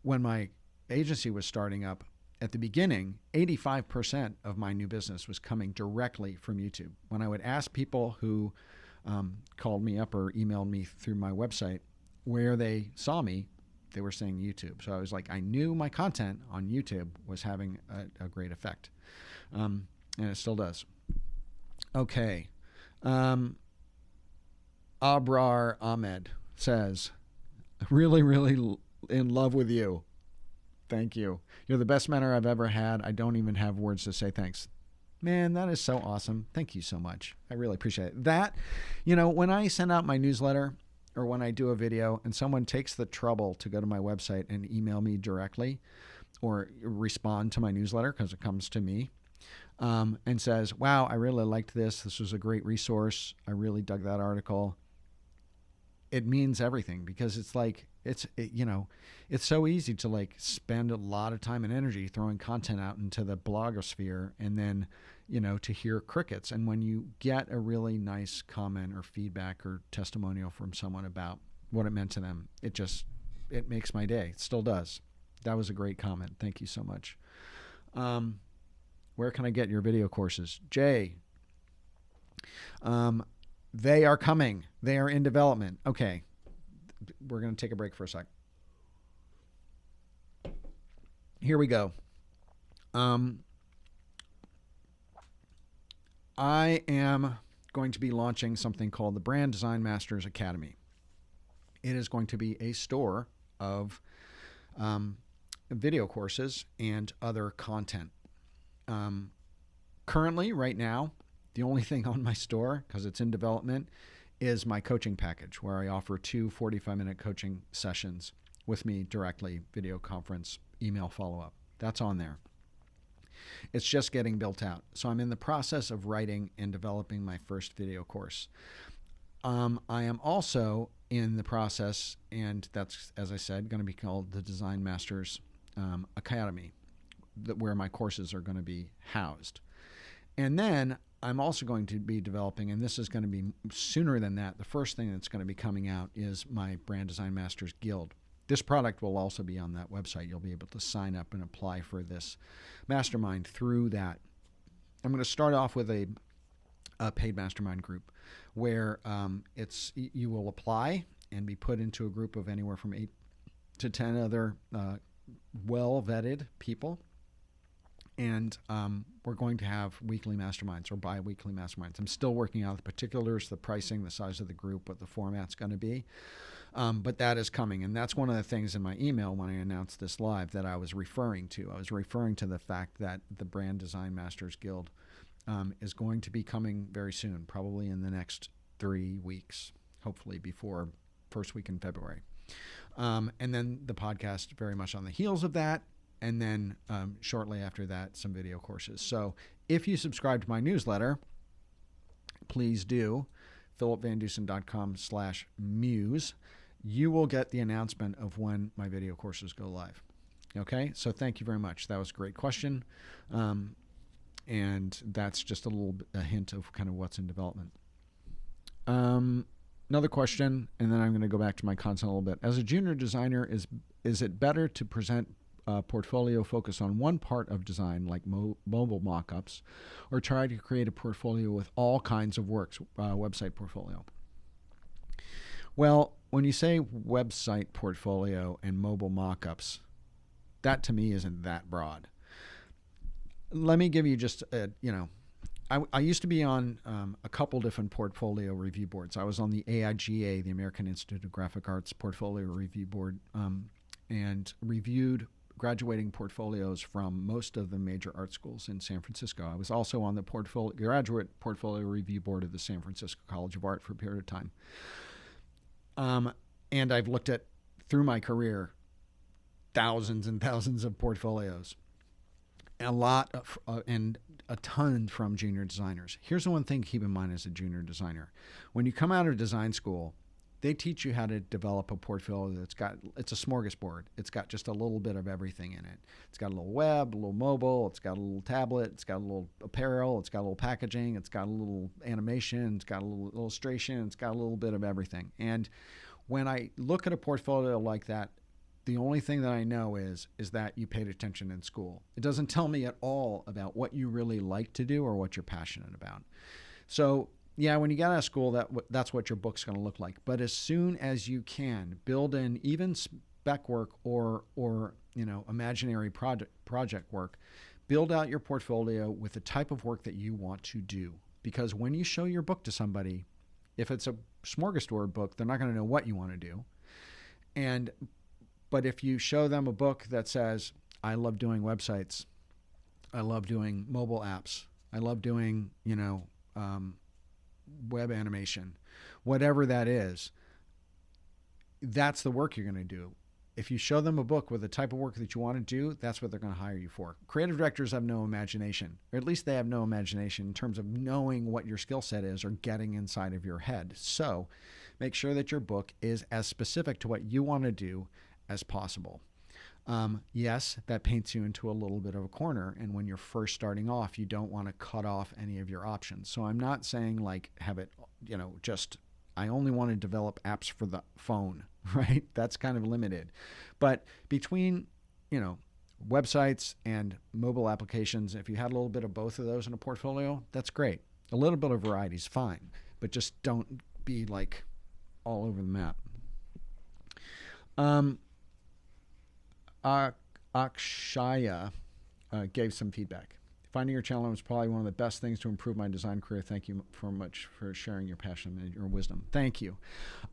when my agency was starting up at the beginning, 85% of my new business was coming directly from YouTube. When I would ask people who called me up or emailed me through my website where they saw me, they were saying YouTube. So I was like, I knew my content on YouTube was having a great effect. And it still does. Okay. Abrar Ahmed says, really, really in love with you. Thank you. You're the best mentor I've ever had. I don't even have words to say thanks. Man, that is so awesome. Thank you so much. I really appreciate it. That, when I send out my newsletter or when I do a video and someone takes the trouble to go to my website and email me directly or respond to my newsletter, because it comes to me, and says, wow, I really liked this. This was a great resource. I really dug that article. It means everything, because it's like, it's so easy to like spend a lot of time and energy throwing content out into the blogosphere and then, to hear crickets. And when you get a really nice comment or feedback or testimonial from someone about what it meant to them, it makes my day. It still does. That was a great comment. Thank you so much. Where can I get your video courses? Jay, they are coming. They are in development. Okay. We're going to take a break for a sec. Here we go. I am going to be launching something called the Brand Design Masters Academy. It is going to be a store of video courses and other content. Currently, right now, the only thing on my store, because it's in development, is my coaching package, where I offer 2 45-minute coaching sessions with me directly, video conference, email follow-up. That's on there. It's just getting built out. So I'm in the process of writing and developing my first video course. I am also in the process, and that's, as I said, going to be called the Design Masters Academy, where my courses are going to be housed. And then I'm also going to be developing, and this is going to be sooner than that, the first thing that's going to be coming out is my Brand Design Masters Guild. This product will also be on that website. You'll be able to sign up and apply for this mastermind through that. I'm going to start off with a paid mastermind group where you will apply and be put into a group of anywhere from 8 to 10 other well-vetted people. And we're going to have weekly masterminds or bi-weekly masterminds. I'm still working out the particulars, the pricing, the size of the group, what the format's going to be. But that is coming. And that's one of the things in my email when I announced this live that I was referring to. I was referring to the fact that the Brand Design Masters Guild is going to be coming very soon, probably in the next 3 weeks, hopefully before first week in February. And then the podcast very much on the heels of that. And then shortly after that, some video courses. So if you subscribe to my newsletter, please do, philipvandusen.com/muse. You will get the announcement of when my video courses go live. Okay, so thank you very much. That was a great question. And that's just a hint of kind of what's in development. Another question, and then I'm going to go back to my content a little bit. As a junior designer, is it better to present portfolio focus on one part of design, like mobile mockups, or try to create a portfolio with all kinds of works, website portfolio? Well, when you say website portfolio and mobile mockups, that to me isn't that broad. Let me give you just I used to be on a couple different portfolio review boards. I was on the AIGA, the American Institute of Graphic Arts Portfolio Review Board, and reviewed graduating portfolios from most of the major art schools in San Francisco. I was also on the graduate portfolio review board of the San Francisco College of Art for a period of time. And I've looked at, through my career, thousands and thousands of portfolios. a lot of, and a ton from junior designers. Here's the one thing to keep in mind as a junior designer. When you come out of design school, they teach you how to develop a portfolio it's a smorgasbord. It's got just a little bit of everything in it. It's got a little web, a little mobile, it's got a little tablet, it's got a little apparel, it's got a little packaging, it's got a little animation, it's got a little illustration, it's got a little bit of everything. And when I look at a portfolio like that, the only thing that I know is that you paid attention in school. It doesn't tell me at all about what you really like to do or what you're passionate about. So yeah, when you get out of school, that's what your book's going to look like. But as soon as you can, build in even spec work or imaginary project work, build out your portfolio with the type of work that you want to do. Because when you show your book to somebody, if it's a smorgasbord book, they're not going to know what you want to do. But if you show them a book that says, I love doing websites, I love doing mobile apps, I love doing, web animation, whatever that is, that's the work you're going to do. If you show them a book with the type of work that you want to do, that's what they're going to hire you for. Creative directors have no imagination, or at least they have no imagination in terms of knowing what your skill set is or getting inside of your head. So make sure that your book is as specific to what you want to do as possible. Yes, that paints you into a little bit of a corner. And when you're first starting off, you don't want to cut off any of your options. So I'm not saying like have it, I only want to develop apps for the phone, right? That's kind of limited. But between, websites and mobile applications, if you had a little bit of both of those in a portfolio, that's great. A little bit of variety is fine, but just don't be like all over the map. Akshaya gave some feedback. Finding your channel was probably one of the best things to improve my design career. Thank you so much for sharing your passion and your wisdom. Thank you.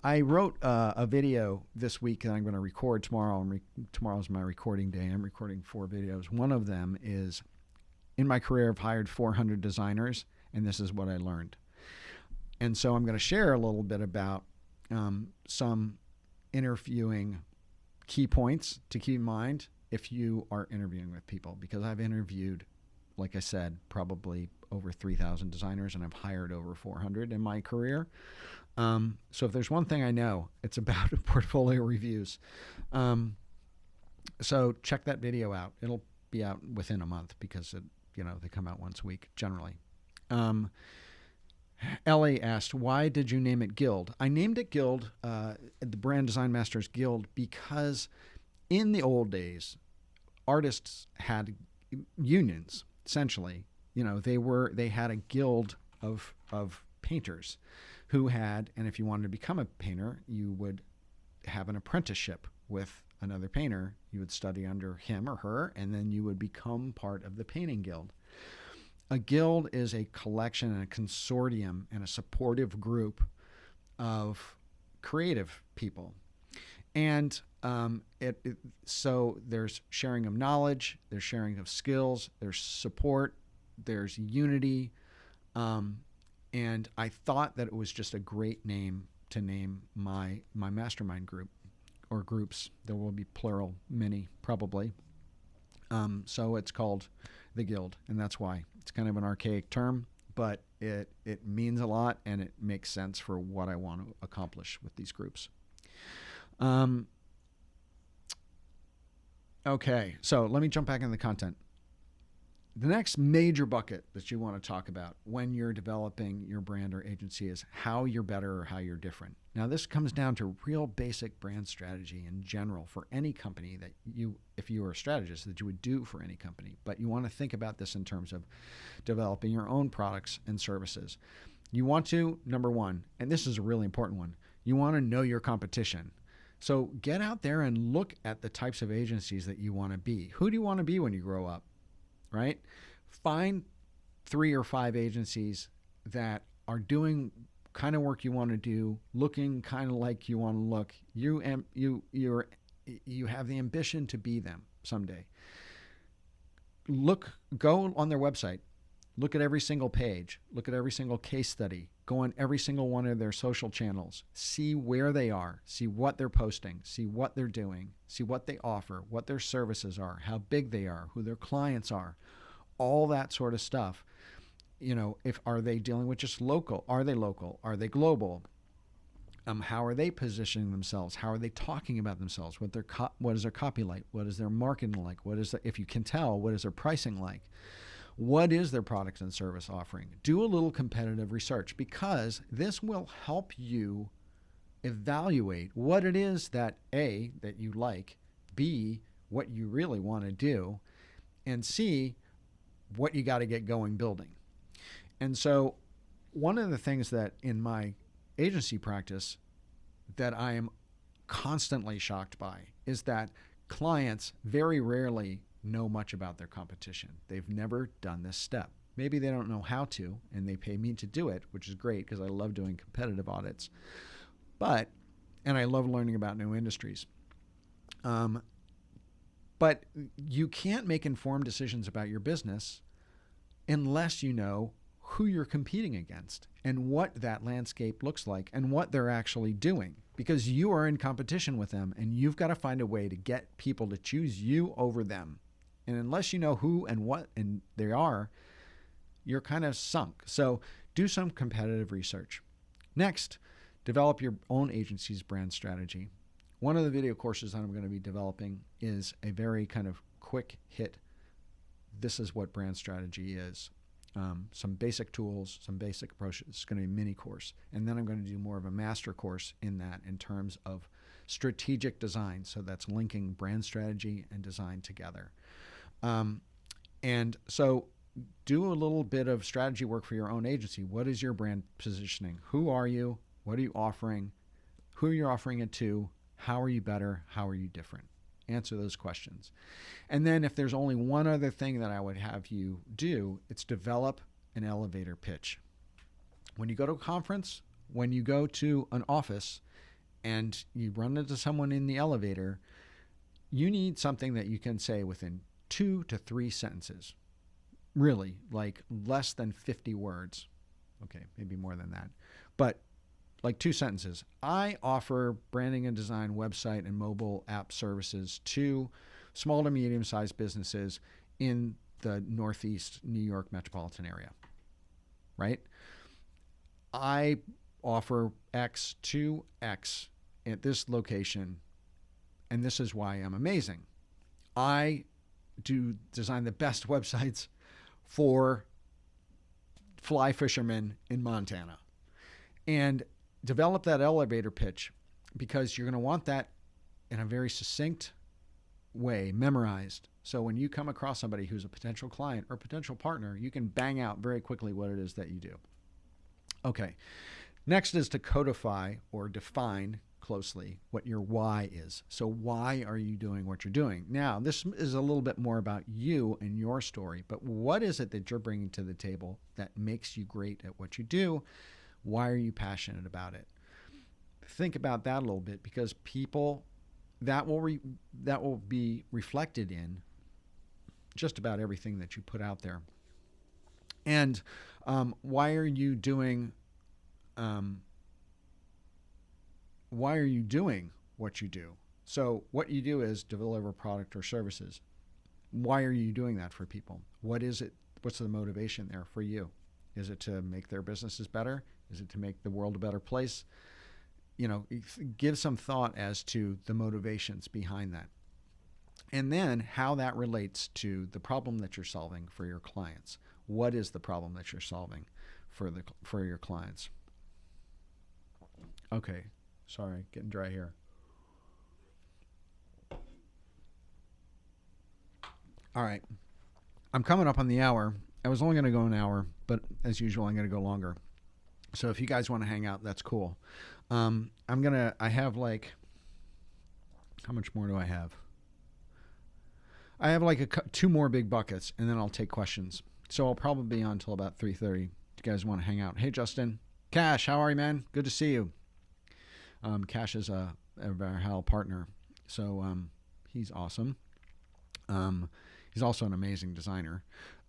I wrote a video this week that I'm going to record tomorrow. Tomorrow's my recording day. I'm recording 4 videos. One of them is, in my career, I've hired 400 designers, and this is what I learned. And so I'm going to share a little bit about some interviewing key points to keep in mind if you are interviewing with people, because I've interviewed, like I said, probably over 3,000 designers, and I've hired over 400 in my career. So if there's one thing I know, it's about portfolio reviews. So check that video out. It'll be out within a month because they come out once a week generally. Ellie asked, why did you name it Guild? I named it Guild, the Brand Design Masters Guild, because in the old days, artists had unions, essentially. They had a guild of painters who had, and if you wanted to become a painter, you would have an apprenticeship with another painter. You would study under him or her, and then you would become part of the painting guild. A guild is a collection and a consortium and a supportive group of creative people. And so there's sharing of knowledge, there's sharing of skills, there's support, there's unity. And I thought that it was just a great name to name my mastermind group or groups. There will be plural, many probably. So it's called the Guild, and that's why. It's kind of an archaic term, but it means a lot, and it makes sense for what I want to accomplish with these groups. Okay, so let me jump back into the content. The next major bucket that you want to talk about when you're developing your brand or agency is how you're better or how you're different. Now, this comes down to real basic brand strategy in general for any company that if you were a strategist, that you would do for any company. But you want to think about this in terms of developing your own products and services. You want to, number one, and this is a really important one, you want to know your competition. So get out there and look at the types of agencies that you want to be. Who do you want to be when you grow up? Right? Find 3 or 5 agencies that are doing kind of work you want to do, looking kind of like you want to look. You have the ambition to be them someday. Go on their website, Look at every single page. Look at every single case study. Go on every single one of their social channels. See where they are. See what they're posting. See what they're doing. See what they offer, what their services are, how big they are, who their clients are, all that sort of stuff. If are they dealing with just local? Are they local? Are they global? How are they positioning themselves? How are they talking about themselves? What is their copy like? What is their marketing like? If you can tell, what is their pricing like? What is their product and service offering? Do a little competitive research, because this will help you evaluate what it is that A, that you like, B, what you really want to do, and C, what you got to get going building. And so one of the things that in my agency practice that I am constantly shocked by is that clients very rarely know much about their competition. They've never done this step. Maybe they don't know how to, and they pay me to do it, which is great because I love doing competitive audits. And I love learning about new industries. But you can't make informed decisions about your business unless you know who you're competing against and what that landscape looks like and what they're actually doing, because you are in competition with them and you've got to find a way to get people to choose you over them. And unless you know who and what and they are, you're kind of sunk. So do some competitive research. Next, develop your own agency's brand strategy. One of the video courses that I'm going to be developing is a very kind of quick hit. This is what brand strategy is. Some basic tools, some basic approaches. It's going to be a mini course. And then I'm going to do more of a master course in that in terms of strategic design. So that's linking brand strategy and design together. And so do a little bit of strategy work for your own agency. What is your brand positioning? Who are you? What are you offering? Who are you offering it to? How are you better? How are you different? Answer those questions. And then if there's only one other thing that I would have you do, it's develop an elevator pitch. When you go to a conference, when you go to an office and you run into someone in the elevator, you need something that you can say within 2 to 3 sentences. Really, like less than 50 words. Okay, maybe more than that. But like 2 sentences. I offer branding and design website and mobile app services to small to medium-sized businesses in the Northeast New York metropolitan area, right? I offer X to X at this location, and this is why I'm amazing. I do design the best websites for fly fishermen in Montana. And develop that elevator pitch, because you're going to want that in a very succinct way, memorized. So when you come across somebody who's a potential client or potential partner, you can bang out very quickly what it is that you do. Okay. Next is to codify or define closely what your why is. So why are you doing what you're doing? Now, this is a little bit more about you and your story, but what is it that you're bringing to the table that makes you great at what you do? Why are you passionate about it? Think about that a little bit, because people, that will be reflected in just about everything that you put out there. And why are you doing what you do? So what you do is deliver product or services. Why are you doing that for people? What is it? What's the motivation there for you? Is it to make their businesses better? Is it to make the world a better place? Give some thought as to the motivations behind that. And then how that relates to the problem that you're solving for your clients. What is the problem that you're solving for your clients? Okay, sorry, getting dry here. All right, I'm coming up on the hour. I was only going to go an hour, but as usual, I'm going to go longer. So if you guys want to hang out, that's cool. I have like, how much more do I have? I have like 2 more big buckets, and then I'll take questions. So I'll probably be on until about 3:30. If you guys want to hang out. Hey, Justin. Cash, how are you, man? Good to see you. Cash is a Hal partner. So he's awesome. He's also an amazing designer.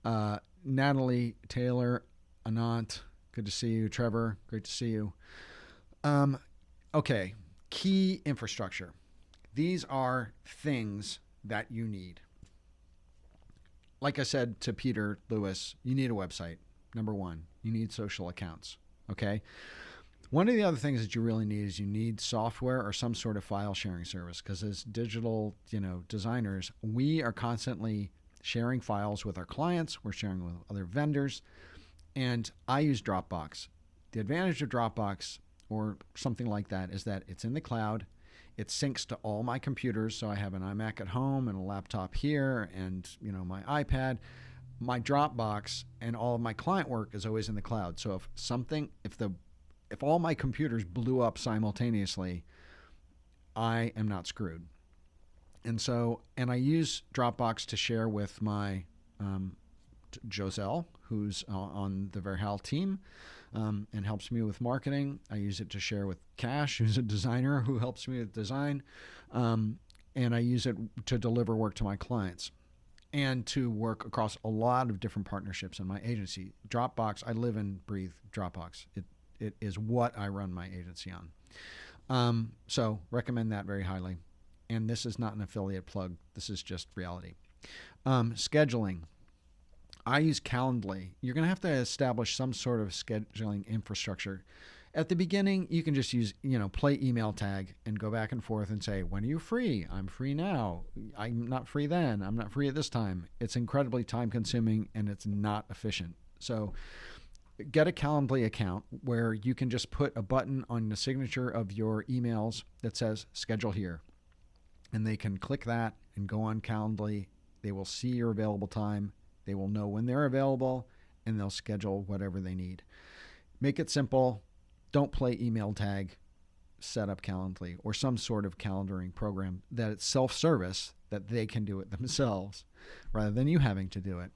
Natalie, Taylor, Anant, good to see you. Trevor, great to see you. Okay, key infrastructure. These are things that you need. Like I said to Peter Lewis, you need a website. Number one, you need social accounts. Okay. One of the other things that you really need is you need software or some sort of file sharing service, because as digital, designers, we are constantly sharing files with our clients. We're sharing with other vendors, and I use Dropbox. The advantage of Dropbox or something like that is that it's in the cloud. It syncs to all my computers. So I have an iMac at home and a laptop here and, my iPad. My Dropbox and all of my client work is always in the cloud. So if all my computers blew up simultaneously, I am not screwed. And I use Dropbox to share with my Joselle, who's on the Verhal team and helps me with marketing. I use it to share with Cash, who's a designer who helps me with design. And I use it to deliver work to my clients and to work across a lot of different partnerships in my agency. Dropbox, I live and breathe Dropbox. It is what I run my agency on. So recommend that very highly. And this is not an affiliate plug. This is just reality. Scheduling. I use Calendly. You're going to have to establish some sort of scheduling infrastructure. At the beginning, you can just use, play email tag and go back and forth and say, when are you free? I'm free now. I'm not free then. I'm not free at this time. It's incredibly time consuming and it's not efficient. So get a Calendly account where you can just put a button on the signature of your emails that says schedule here. And they can click that and go on Calendly. They will see your available time. They will know when they're available and they'll schedule whatever they need. Make it simple. Don't play email tag. Set up Calendly or some sort of calendaring program that it's self-service, that they can do it themselves rather than you having to do it.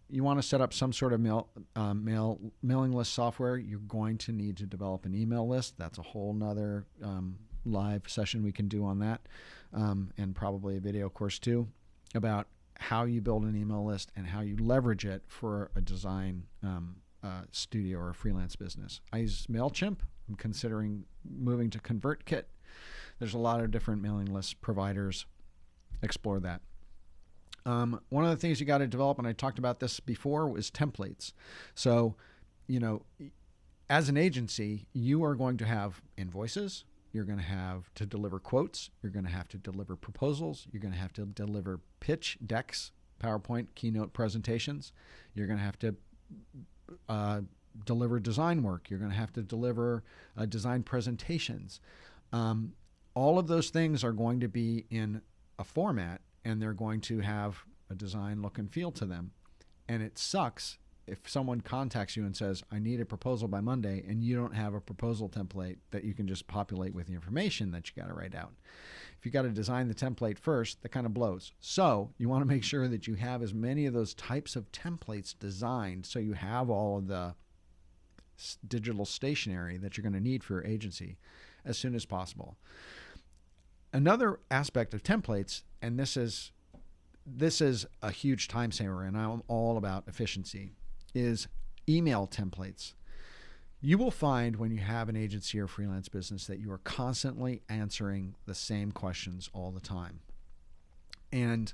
You want to set up some sort of mailing list software. You're going to need to develop an email list. That's a whole nother live session we can do on that, and probably a video course too about how you build an email list and how you leverage it for a design studio or a freelance business. I use MailChimp. I'm considering moving to ConvertKit. There's a lot of different mailing list providers. Explore that. One of the things you got to develop, and I talked about this before, was templates. So, as an agency, you are going to have invoices. You're going to have to deliver quotes. You're going to have to deliver proposals. You're going to have to deliver pitch decks, PowerPoint, keynote presentations. You're going to have to deliver design work. You're going to have to deliver design presentations. All of those things are going to be in a format, and they're going to have a design look and feel to them. And it sucks if someone contacts you and says, I need a proposal by Monday, and you don't have a proposal template that you can just populate with the information that you got to write out. If you got to design the template first, that kind of blows. So you want to make sure that you have as many of those types of templates designed so you have all of the digital stationery that you're going to need for your agency as soon as possible. Another aspect of templates, and this is a huge time saver, and I'm all about efficiency, is email templates. You will find when you have an agency or freelance business that you are constantly answering the same questions all the time. And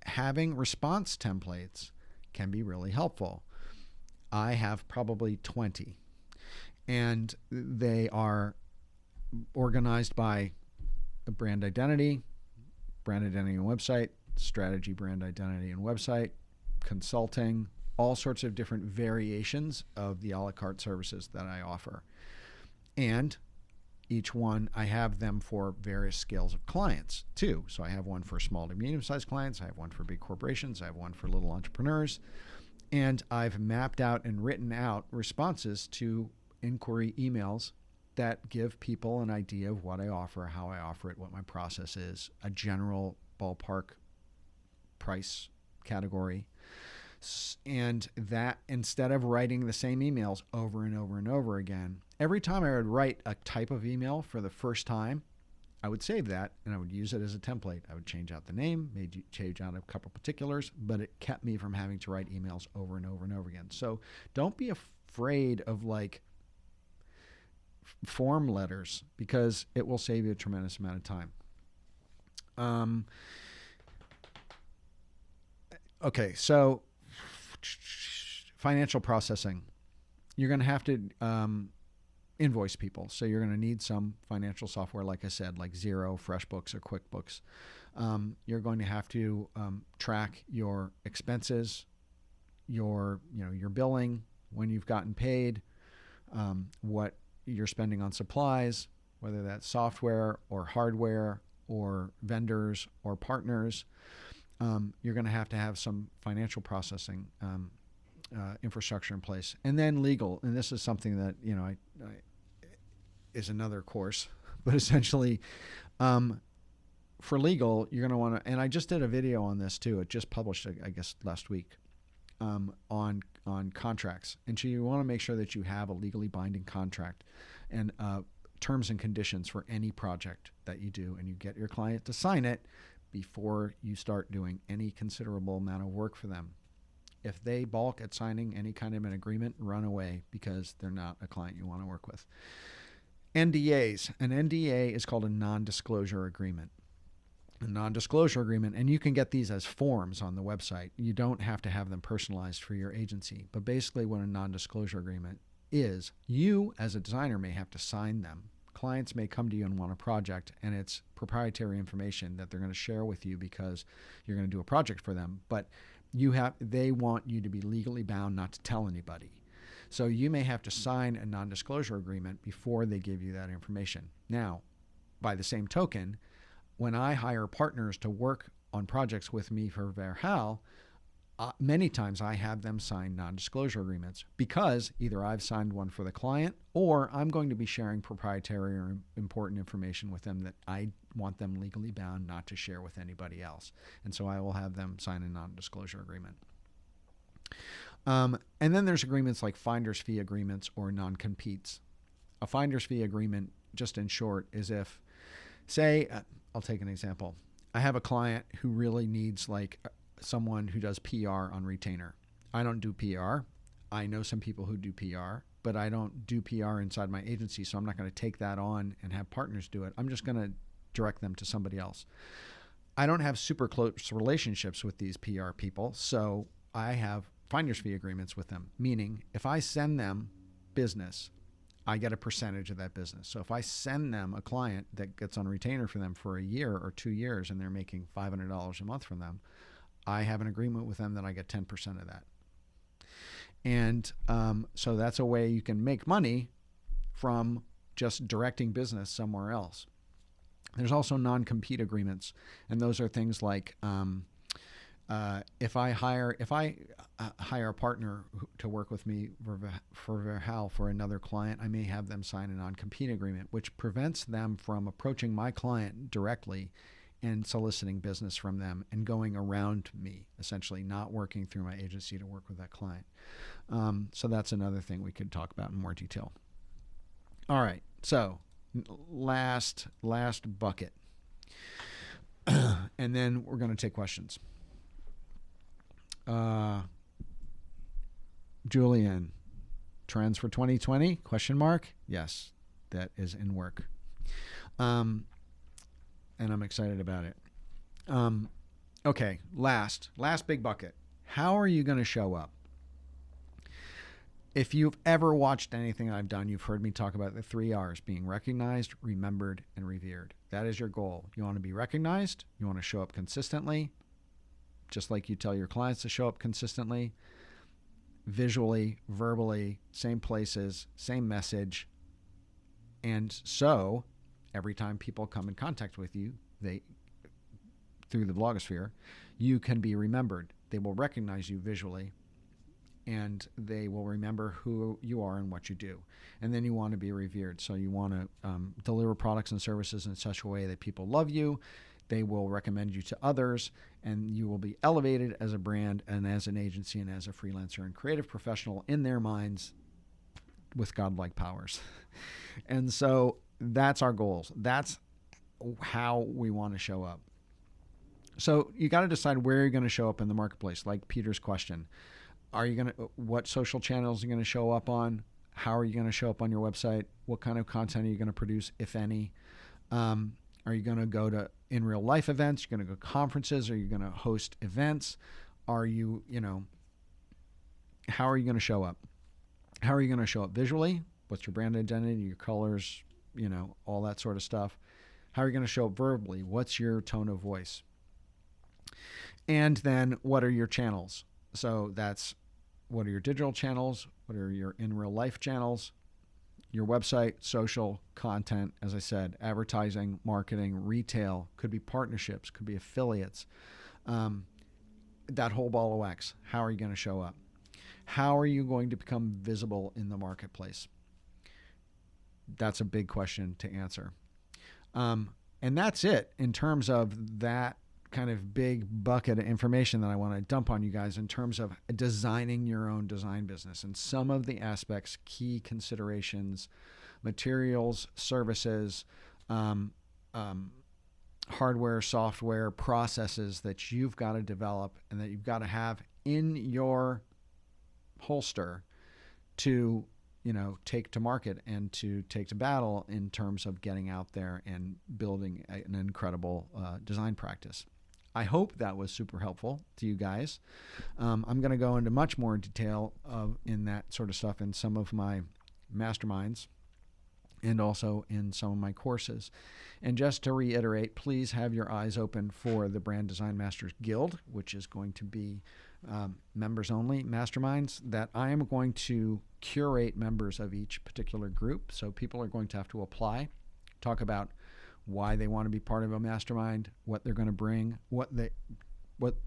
having response templates can be really helpful. I have probably 20, and they are organized by a brand identity and website, strategy, brand identity and website, consulting, all sorts of different variations of the a la carte services that I offer. And each one, I have them for various scales of clients too. So I have one for small to medium-sized clients. I have one for big corporations. I have one for little entrepreneurs. And I've mapped out and written out responses to inquiry emails that give people an idea of what I offer, how I offer it, what my process is, a general ballpark price category. And that, instead of writing the same emails over and over and over again, every time I would write a type of email for the first time, I would save that and I would use it as a template. I would change out the name, maybe change out a couple particulars, but it kept me from having to write emails over and over and over again. So don't be afraid of like form letters, because it will save you a tremendous amount of time. Okay, so financial processing. You're going to have to invoice people. So you're going to need some financial software, like I said, like Xero, FreshBooks, or QuickBooks. You're going to have to track your expenses, your billing, when you've gotten paid, what you're spending on supplies, whether that's software or hardware or vendors or partners. You're going to have some financial processing infrastructure in place. And then legal, and this is something that I is another course, but essentially for legal, you're going to want to, and I just did a video on this too. It just published, I guess, last week, on contracts. And so you want to make sure that you have a legally binding contract and terms and conditions for any project that you do, and you get your client to sign it before you start doing any considerable amount of work for them. If they balk at signing any kind of an agreement, run away, because they're not a client you want to work with. NDAs. An NDA is called a non-disclosure agreement. A non-disclosure agreement, and you can get these as forms on the website. You don't have to have them personalized for your agency. But basically what a non-disclosure agreement is, you as a designer may have to sign them. Clients may come to you and want a project, and it's proprietary information that they're going to share with you because you're going to do a project for them. But they want you to be legally bound not to tell anybody. So you may have to sign a non-disclosure agreement before they give you that information. Now, by the same token, when I hire partners to work on projects with me for Verhal, many times I have them sign non-disclosure agreements, because either I've signed one for the client, or I'm going to be sharing proprietary or important information with them that I want them legally bound not to share with anybody else. And so I will have them sign a non-disclosure agreement. And then there's agreements like finder's fee agreements or non-competes. A finder's fee agreement, just in short, is if, say, I'll take an example. I have a client who really needs like someone who does PR on retainer. I don't do PR. I know some people who do PR, but I don't do PR inside my agency, so I'm not going to take that on and have partners do it. I'm just going to direct them to somebody else. I don't have super close relationships with these PR people, so I have finder's fee agreements with them, meaning if I send them business, I get a percentage of that business. So if I send them a client that gets on retainer for them for a year or 2 years and they're making $500 a month from them, I have an agreement with them that I get 10% of that. And so that's a way you can make money from just directing business somewhere else. There's also non-compete agreements, and those are things like if I hire a partner to work with me for Verhal for another client, I may have them sign a non-compete agreement, which prevents them from approaching my client directly and soliciting business from them and going around me, essentially not working through my agency to work with that client. So that's another thing we could talk about in more detail. All right, so last bucket. And then we're going to take questions. Julian, trends for 2020? Question mark? Yes, that is in work. And I'm excited about it. Okay, last big bucket. How are you going to show up? If you've ever watched anything I've done, you've heard me talk about the 3 R's: being recognized, remembered, and revered. That is your goal. You want to be recognized. You want to show up consistently, just like you tell your clients to show up consistently, visually, verbally, same places, same message. And so every time people come in contact with you, through the blogosphere, you can be remembered. They will recognize you visually, and they will remember who you are and what you do. And then you want to be revered. So you want to deliver products and services in such a way that people love you. They will recommend you to others, and you will be elevated as a brand and as an agency and as a freelancer and creative professional in their minds with godlike powers. And so that's our goals. That's how we want to show up. So you got to decide where you're going to show up in the marketplace. Like Peter's question, what social channels are you going to show up on? How are you going to show up on your website? What kind of content are you going to produce, if any? Are you going to go to in real life events? You're going to go to conferences? Are you going to host events? Are you, how are you going to show up? How are you going to show up visually? What's your brand identity, your colors, all that sort of stuff? How are you going to show up verbally? What's your tone of voice? And then what are your channels? So that's what are your digital channels? What are your in real life channels? Your website, social, content, as I said, advertising, marketing, retail, could be partnerships, could be affiliates. That whole ball of wax. How are you going to show up? How are you going to become visible in the marketplace? That's a big question to answer. And that's it in terms of that kind of big bucket of information that I want to dump on you guys in terms of designing your own design business and some of the aspects, key considerations, materials, services, hardware, software, processes that you've got to develop and that you've got to have in your holster to take to market and to take to battle in terms of getting out there and building an incredible design practice. I hope that was super helpful to you guys. I'm going to go into much more detail in that sort of stuff in some of my masterminds and also in some of my courses. And just to reiterate, please have your eyes open for the Brand Design Masters Guild, which is going to be members only masterminds that I am going to curate members of each particular group. So people are going to have to apply, talk about why they want to be part of a mastermind, what they're going to bring, what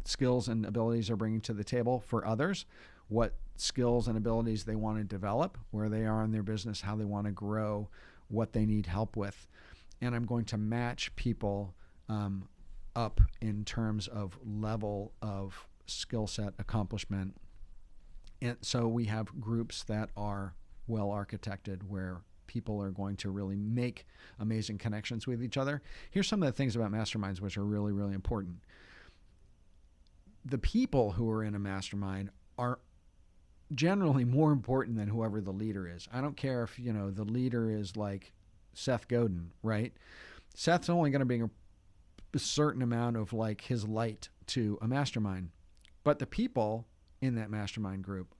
skills and abilities they're bringing to the table for others, what skills and abilities they want to develop, where they are in their business, how they want to grow, what they need help with. And I'm going to match people up in terms of level of skill set accomplishment. And so we have groups that are well architected where people are going to really make amazing connections with each other. Here's some of the things about masterminds which are really, really important. The people who are in a mastermind are generally more important than whoever the leader is. I don't care if, the leader is like Seth Godin, right? Seth's only going to bring a certain amount of like his light to a mastermind. But the people in that mastermind group,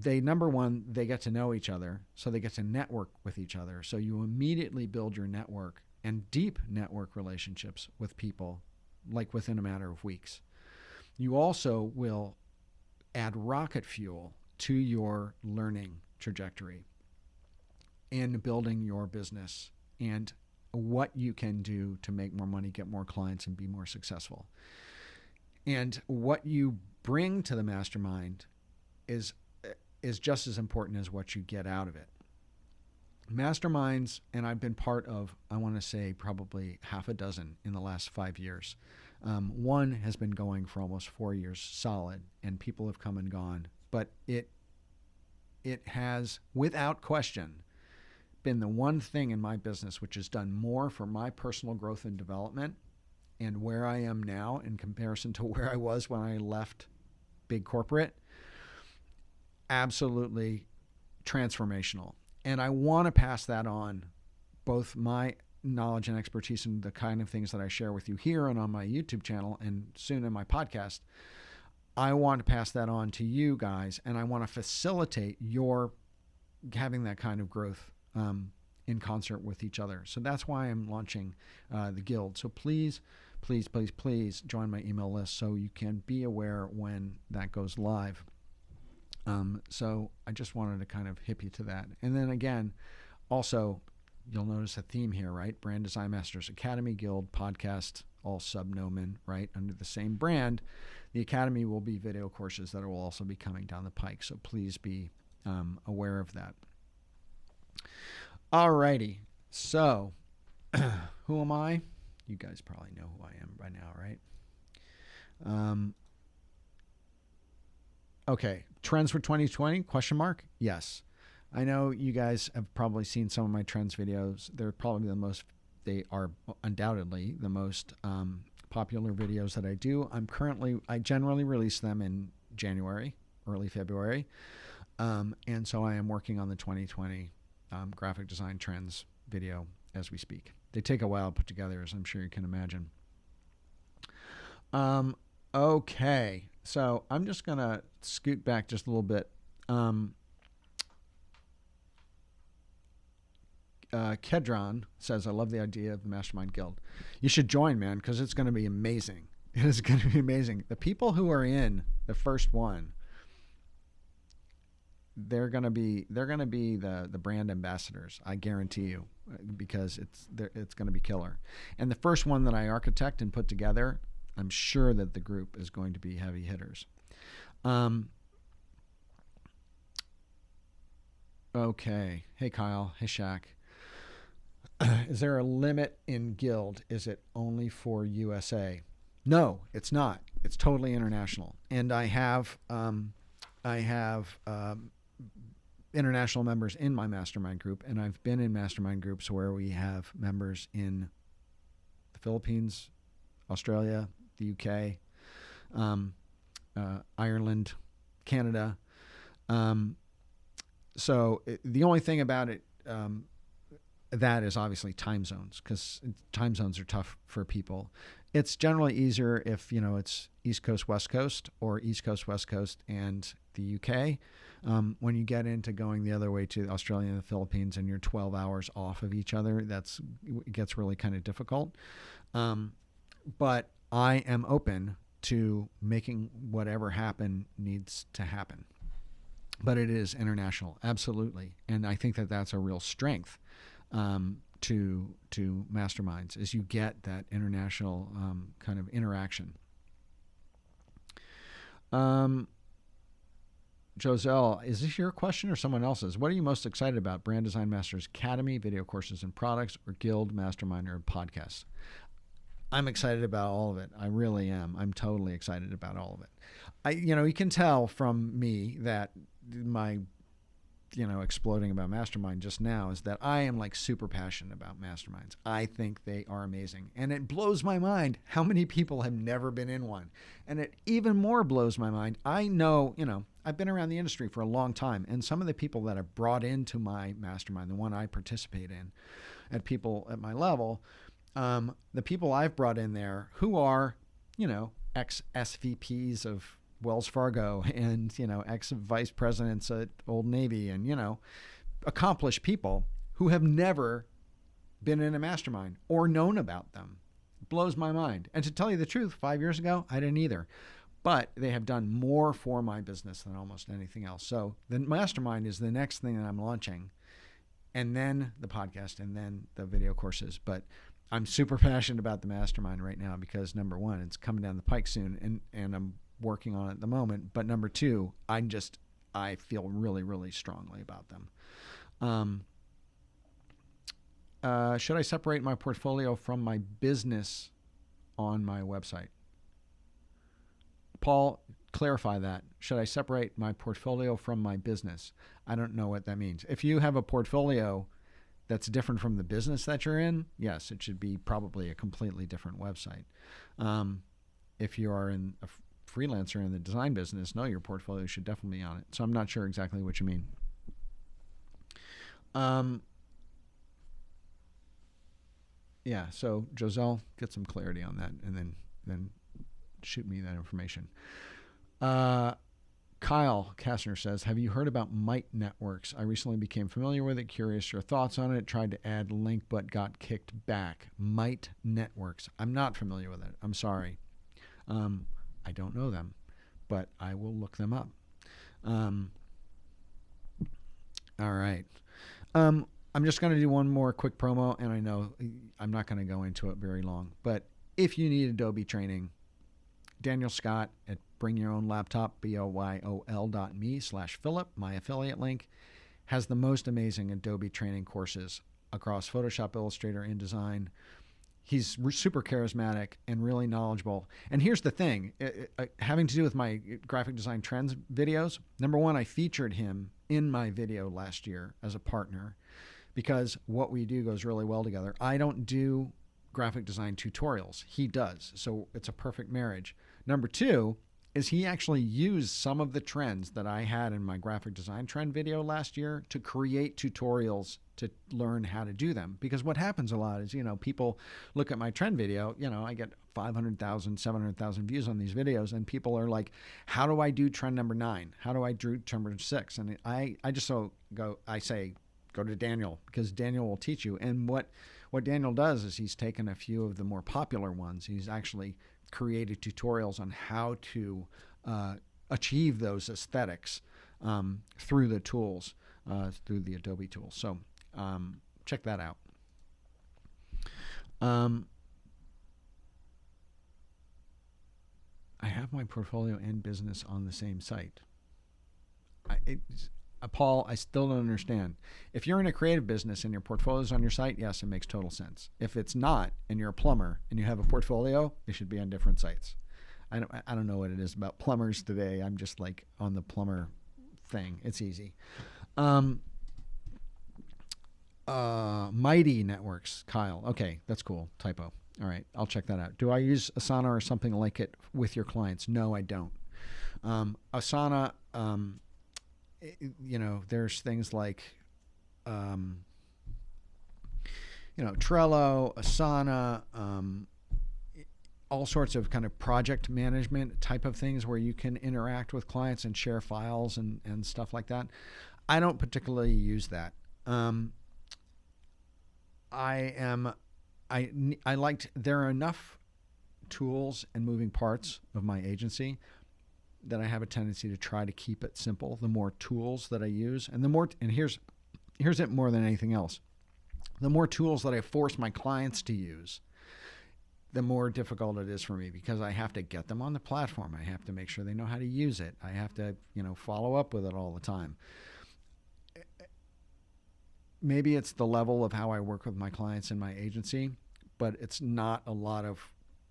number one, they get to know each other, so they get to network with each other. So you immediately build your network and deep network relationships with people, like within a matter of weeks. You also will add rocket fuel to your learning trajectory in building your business and what you can do to make more money, get more clients, and be more successful. And what you bring to the mastermind is just as important as what you get out of it. Masterminds, and I've been part of, I want to say probably half a dozen in the last 5 years. One has been going for almost 4 years solid, and people have come and gone. But it has, without question, been the one thing in my business which has done more for my personal growth and development and where I am now in comparison to where I was when I left big corporate. Absolutely transformational. And I want to pass that on, both my knowledge and expertise and the kind of things that I share with you here and on my YouTube channel and soon in my podcast. I want to pass that on to you guys, and I want to facilitate your having that kind of growth in concert with each other. So that's why I'm launching the Guild. So please, please, please, please join my email list so you can be aware when that goes live. So I just wanted to kind of hip you to that. And then again, also, you'll notice a theme here, right? Brand Design Masters Academy, Guild, podcast, all subnomen, right? Under the same brand. The Academy will be video courses that will also be coming down the pike. So please be aware of that. Alrighty. So who am I? You guys probably know who I am by now, right? Okay. Trends for 2020? Question mark? Yes. I know you guys have probably seen some of my trends videos. They're probably the most They are undoubtedly the most popular videos that I do. I generally release them in January, early February. And so I am working on the 2020 graphic design trends video as we speak. They take a while to put together, as I'm sure you can imagine. Okay, so I'm just going to scoot back just a little bit. Kedron says, I love the idea of the Mastermind Guild. You should join, man, because it's going to be amazing. It is going to be amazing. The people who are in the first one, they're going to be the brand ambassadors. I guarantee you, because it's going to be killer. And the first one that I architect and put together, I'm sure that the group is going to be heavy hitters. Okay. Hey, Kyle. Hey, Shaq. Is there a limit in Guild? Is it only for USA? No, it's not. It's totally international. And I have international members in my mastermind group, and I've been in mastermind groups where we have members in the Philippines, Australia, the UK, Ireland, Canada. So the only thing about it, that is obviously time zones, because time zones are tough for people. It's generally easier if, it's East Coast, West Coast, or East Coast, West Coast, and the UK. When you get into going the other way to Australia and the Philippines and you're 12 hours off of each other, it gets really kind of difficult. But I am open to making whatever happen needs to happen. But it is international, absolutely. And I think that that's a real strength to masterminds, is you get that international kind of interaction. Joselle, is this your question or someone else's? What are you most excited about? Brand Design Masters Academy, video courses and products, or Guild, Mastermind, or podcasts? I'm excited about all of it. I really am. I'm totally excited about all of it. You can tell from me that my, exploding about Mastermind just now is that I am like super passionate about masterminds. I think they are amazing. And it blows my mind how many people have never been in one. And it even more blows my mind. I know, I've been around the industry for a long time, and some of the people that I've brought into my mastermind, the one I participate in, at people at my level, the people I've brought in there who are, ex-SVPs of Wells Fargo and, ex-vice presidents at Old Navy and, accomplished people who have never been in a mastermind or known about them. It blows my mind. And to tell you the truth, 5 years ago, I didn't either. But they have done more for my business than almost anything else. So the mastermind is the next thing that I'm launching, and then the podcast, and then the video courses. But I'm super passionate about the mastermind right now because, number one, it's coming down the pike soon, and I'm working on it at the moment. But number two, I feel really, really strongly about them. Should I separate my portfolio from my business on my website? Paul, clarify that. Should I separate my portfolio from my business? I don't know what that means. If you have a portfolio that's different from the business that you're in, yes, it should be probably a completely different website. If you are a freelancer in the design business, no, your portfolio should definitely be on it. So I'm not sure exactly what you mean. Yeah, so Joselle, get some clarity on that, and then shoot me that information. Kyle Kastner says, have you heard about Mite Networks? I recently became familiar with it. Curious your thoughts on it. Tried to add link, but got kicked back. Mite Networks. I'm not familiar with it. I'm sorry. I don't know them, but I will look them up. All right. I'm just going to do one more quick promo, and I know I'm not going to go into it very long, but if you need Adobe training, Daniel Scott at Bring Your Own Laptop, BYOL.me/Philip, my affiliate link, has the most amazing Adobe training courses across Photoshop, Illustrator, InDesign. He's super charismatic and really knowledgeable. And here's the thing, having to do with my graphic design trends videos, number one, I featured him in my video last year as a partner because what we do goes really well together. I don't do graphic design tutorials. He does. So it's a perfect marriage. Number two is he actually used some of the trends that I had in my graphic design trend video last year to create tutorials to learn how to do them. Because what happens a lot is, people look at my trend video, I get 500,000, 700,000 views on these videos, and people are like, how do I do trend number 9? How do I do trend number 6? And I say, go to Daniel, because Daniel will teach you. And what Daniel does is he's taken a few of the more popular ones. He's actually created tutorials on how to achieve those aesthetics through the tools, through the Adobe tools. So check that out. I have my portfolio and business on the same site. Paul, I still don't understand. If you're in a creative business and your portfolio is on your site, yes, it makes total sense. If it's not, and you're a plumber and you have a portfolio, it should be on different sites. I don't know what it is about plumbers today. I'm just like on the plumber thing. It's easy. Mighty Networks, Kyle. Okay, that's cool. Typo. All right, I'll check that out. Do I use Asana or something like it with your clients? No, I don't. Asana, there's things like, Trello, Asana, all sorts of kind of project management type of things where you can interact with clients and share files and stuff like that. I don't particularly use that. There are enough tools and moving parts of my agency that I have a tendency to try to keep it simple. The more tools that I use, and here's it more than anything else. The more tools that I force my clients to use, the more difficult it is for me, because I have to get them on the platform. I have to make sure they know how to use it. I have to, follow up with it all the time. Maybe it's the level of how I work with my clients in my agency, but it's not a lot of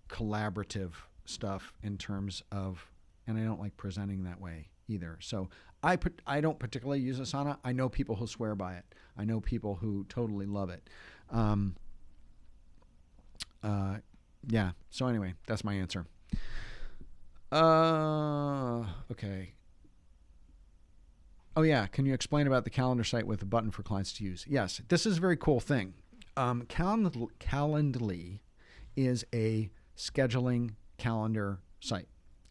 collaborative stuff in terms of, and I don't like presenting that way either. So I don't particularly use Asana. I know people who swear by it. I know people who totally love it. Yeah. So anyway, that's my answer. Okay. Oh yeah. Can you explain about the calendar site with a button for clients to use? Yes. This is a very cool thing. Calendly is a scheduling calendar site.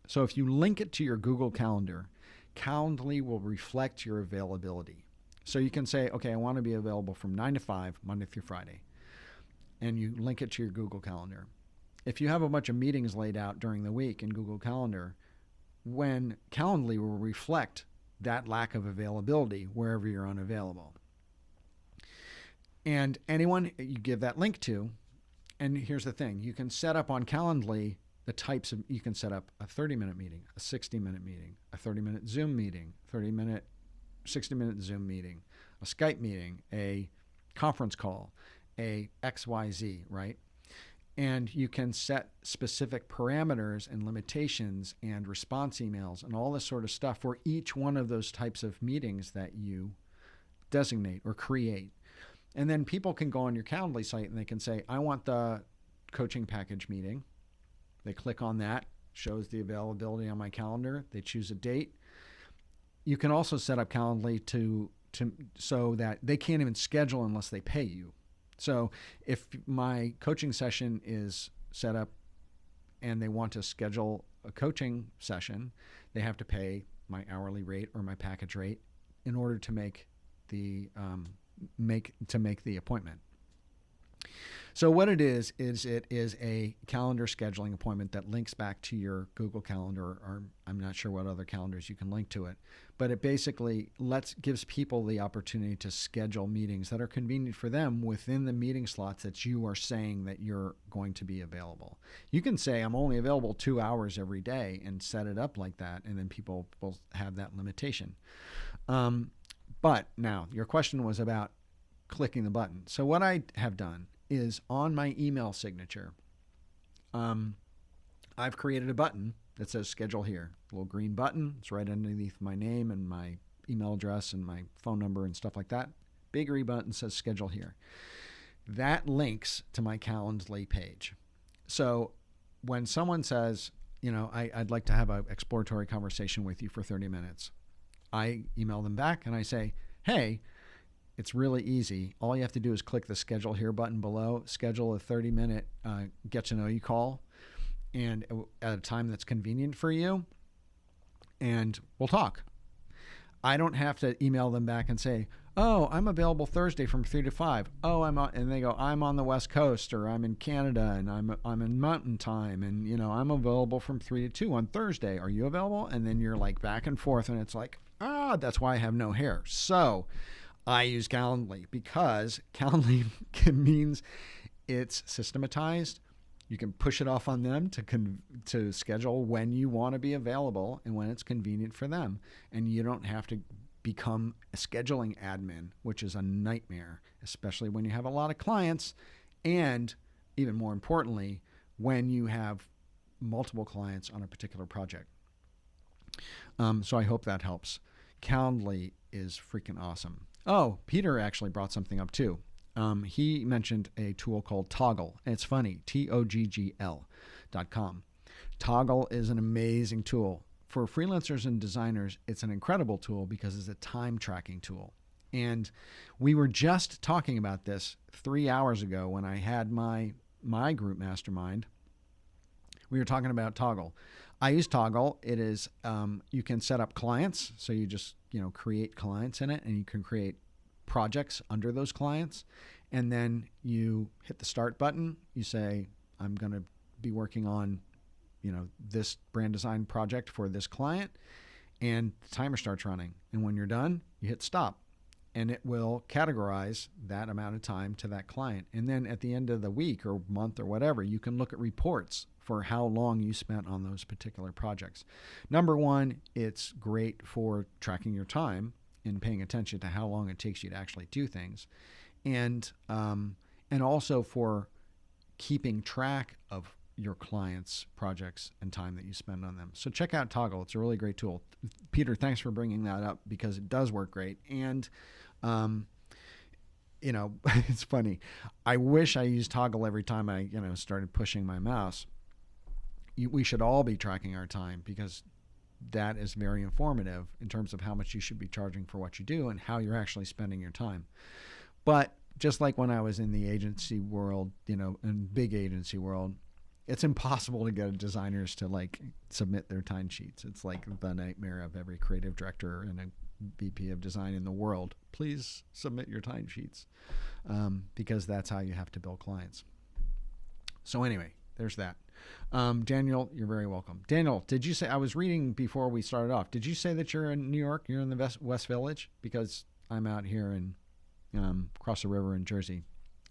So if you link it to your Google Calendar, Calendly will reflect your availability. So you can say, okay, I want to be available from 9 to 5, Monday through Friday. And you link it to your Google Calendar. If you have a bunch of meetings laid out during the week in Google Calendar, when Calendly will reflect that lack of availability wherever you're unavailable. And anyone you give that link to, and here's the thing, you can set up on Calendly you can set up a 30-minute meeting, a 60-minute meeting, a 30-minute Zoom meeting, 30-minute, 60-minute Zoom meeting, a Skype meeting, a conference call, a XYZ, right? And you can set specific parameters and limitations and response emails and all this sort of stuff for each one of those types of meetings that you designate or create. And then people can go on your Calendly site and they can say, I want the coaching package meeting. They click on that, shows the availability on my calendar. They choose a date. You can also set up Calendly so that they can't even schedule unless they pay you. So if my coaching session is set up and they want to schedule a coaching session, they have to pay my hourly rate or my package rate in order to make the appointment. So what it is it is a calendar scheduling appointment that links back to your Google Calendar, or I'm not sure what other calendars you can link to it, but it basically gives people the opportunity to schedule meetings that are convenient for them within the meeting slots that you are saying that you're going to be available. You can say I'm only available 2 hours every day and set it up like that, and then people will have that limitation. But now your question was about clicking the button. So what I have done is on my email signature, I've created a button that says schedule here. A little green button. It's right underneath my name and my email address and my phone number and stuff like that. big green button says schedule here. That links to my Calendly page. So when someone says, I'd like to have an exploratory conversation with you for 30 minutes, I email them back and I say, hey, it's really easy. All you have to do is click the schedule here button below, schedule a 30-minute get to know you call, and at a time that's convenient for you, and we'll talk. I don't have to email them back and say, oh, I'm available Thursday from 3 to 5. Oh, and they go, I'm on the West Coast, or I'm in Canada, and I'm in Mountain Time, and I'm available from 3 to 2 on Thursday. Are you available? And then you're like back and forth, and it's like, that's why I have no hair. So I use Calendly because Calendly means it's systematized. You can push it off on them to schedule when you want to be available and when it's convenient for them. And you don't have to become a scheduling admin, which is a nightmare, especially when you have a lot of clients, and even more importantly, when you have multiple clients on a particular project. So I hope that helps. Calendly is freaking awesome. Oh, Peter actually brought something up too. He mentioned a tool called Toggl. And it's funny, TOGGL.com. Toggl is an amazing tool. For freelancers and designers, it's an incredible tool because it's a time tracking tool. And we were just talking about this 3 hours ago when I had my group mastermind. We were talking about Toggl. I use Toggl. It is, you can set up clients. So you just, create clients in it, and you can create projects under those clients. And then you hit the start button. You say, I'm going to be working on, this brand design project for this client, and the timer starts running. And when you're done, you hit stop, and it will categorize that amount of time to that client. And then at the end of the week or month or whatever, you can look at reports for how long you spent on those particular projects. Number one, it's great for tracking your time and paying attention to how long it takes you to actually do things. And also for keeping track of your clients' projects and time that you spend on them. So check out Toggl. It's a really great tool. Peter, thanks for bringing that up because it does work great. And, it's funny. I wish I used Toggl every time I, started pushing my mouse. We should all be tracking our time because that is very informative in terms of how much you should be charging for what you do and how you're actually spending your time. But just like when I was in the agency world, in big agency world, it's impossible to get designers to submit their timesheets. It's like the nightmare of every creative director and a VP of design in the world. Please submit your timesheets because that's how you have to bill clients. So anyway, there's that. Daniel, you're very welcome. Daniel, did you say, I was reading before we started off, did you say that you're in New York? You're in the West Village? Because I'm out here in across the river in Jersey.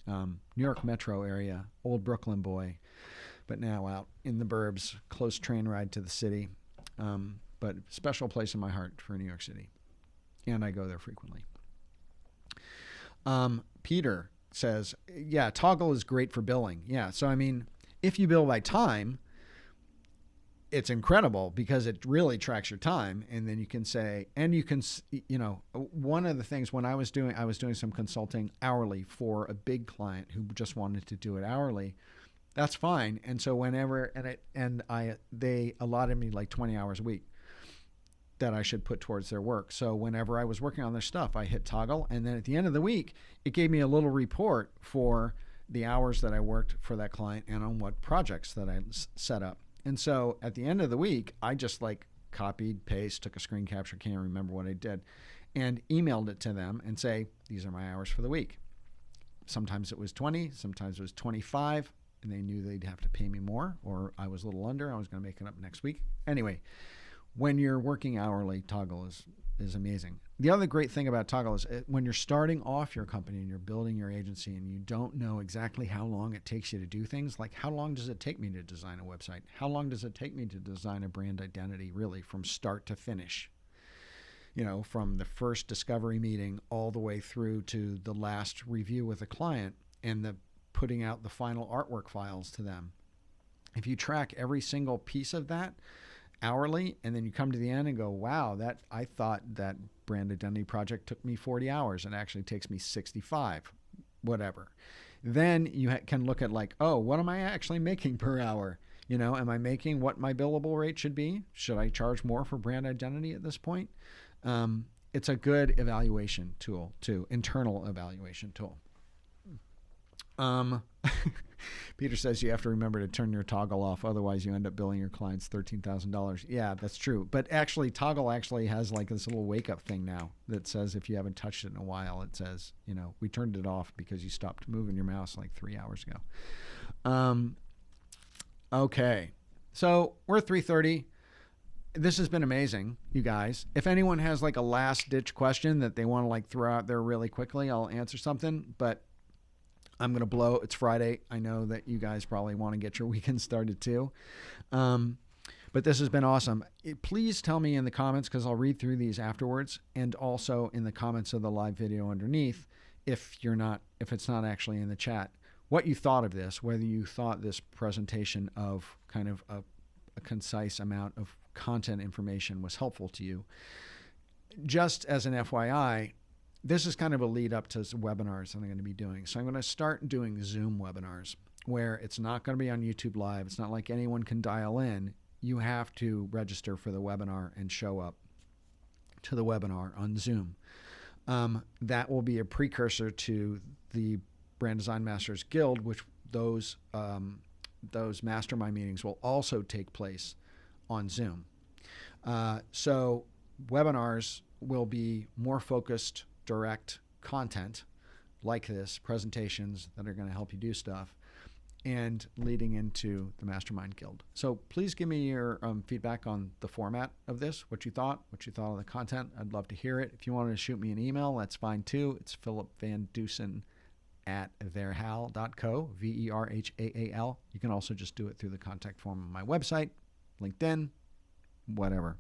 New York metro area, old Brooklyn boy, but now out in the burbs, close train ride to the city. But special place in my heart for New York City. And I go there frequently. Peter says, yeah, Toggl is great for billing. Yeah, so if you bill by time, it's incredible because it really tracks your time. And then you can say, one of the things when I was doing some consulting hourly for a big client who just wanted to do it hourly. That's fine. And so they allotted me 20 hours a week that I should put towards their work. So whenever I was working on their stuff, I hit Toggl. And then at the end of the week, it gave me a little report for the hours that I worked for that client and on what projects that I set up. And so at the end of the week, I just copied, paste, took a screen capture, can't remember what I did, and emailed it to them and say, these are my hours for the week. Sometimes it was 20, sometimes it was 25, and they knew they'd have to pay me more, or I was a little under, I was going to make it up next week. Anyway, when you're working hourly, Toggl is amazing. The other great thing about Toggl is when you're starting off your company and you're building your agency and you don't know exactly how long it takes you to do things, like how long does it take me to design a website? How long does it take me to design a brand identity, really, from start to finish? From the first discovery meeting all the way through to the last review with a client and the putting out the final artwork files to them. If you track every single piece of that, hourly, and then you come to the end and go, wow, I thought that brand identity project took me 40 hours and actually takes me 65, whatever. Then you can look at like, oh, what am I actually making per hour? Am I making what my billable rate should be? Should I charge more for brand identity at this point? It's a good evaluation tool too, internal evaluation tool. Peter says you have to remember to turn your toggle off, otherwise you end up billing your clients $13,000. Yeah, that's true. But actually, toggle actually has like this little wake up thing now that says if you haven't touched it in a while, it says, we turned it off because you stopped moving your mouse like 3 hours ago. Okay, so we're at 3:30. This has been amazing, you guys. If anyone has like a last ditch question that they want to like throw out there really quickly, I'll answer something, but I'm going to blow. It's Friday. I know that you guys probably want to get your weekend started too. But this has been awesome. Please tell me in the comments, because I'll read through these afterwards, and also in the comments of the live video underneath, if it's not actually in the chat, what you thought of this, whether you thought this presentation of kind of a concise amount of content information was helpful to you. Just as an FYI, this is kind of a lead up to webinars that I'm going to be doing. So I'm going to start doing Zoom webinars where it's not going to be on YouTube Live. It's not like anyone can dial in. You have to register for the webinar and show up to the webinar on Zoom. That will be a precursor to the Brand Design Masters Guild, which those mastermind meetings will also take place on Zoom. So webinars will be more focused, direct content like this, presentations that are going to help you do stuff, and leading into the Mastermind Guild. So please give me your feedback on the format of this, what you thought of the content. I'd love to hear it. If you wanted to shoot me an email, that's fine too. It's philipvandusen@verhaal.co, VERHAAL. You can also just do it through the contact form on my website, LinkedIn, whatever.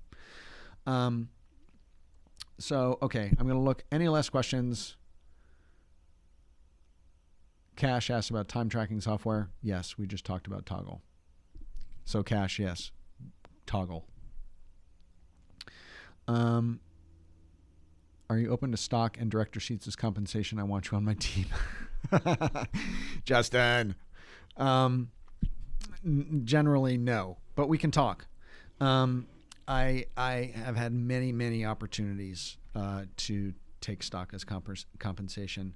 So, okay, I'm going to look. Any last questions? Cash asked about time tracking software. Yes, we just talked about Toggle. So Cash, yes, Toggle. Are you open to stock and director seats as compensation? I want you on my team. Justin. Generally, no, but we can talk. I have had many opportunities to take stock as compensation.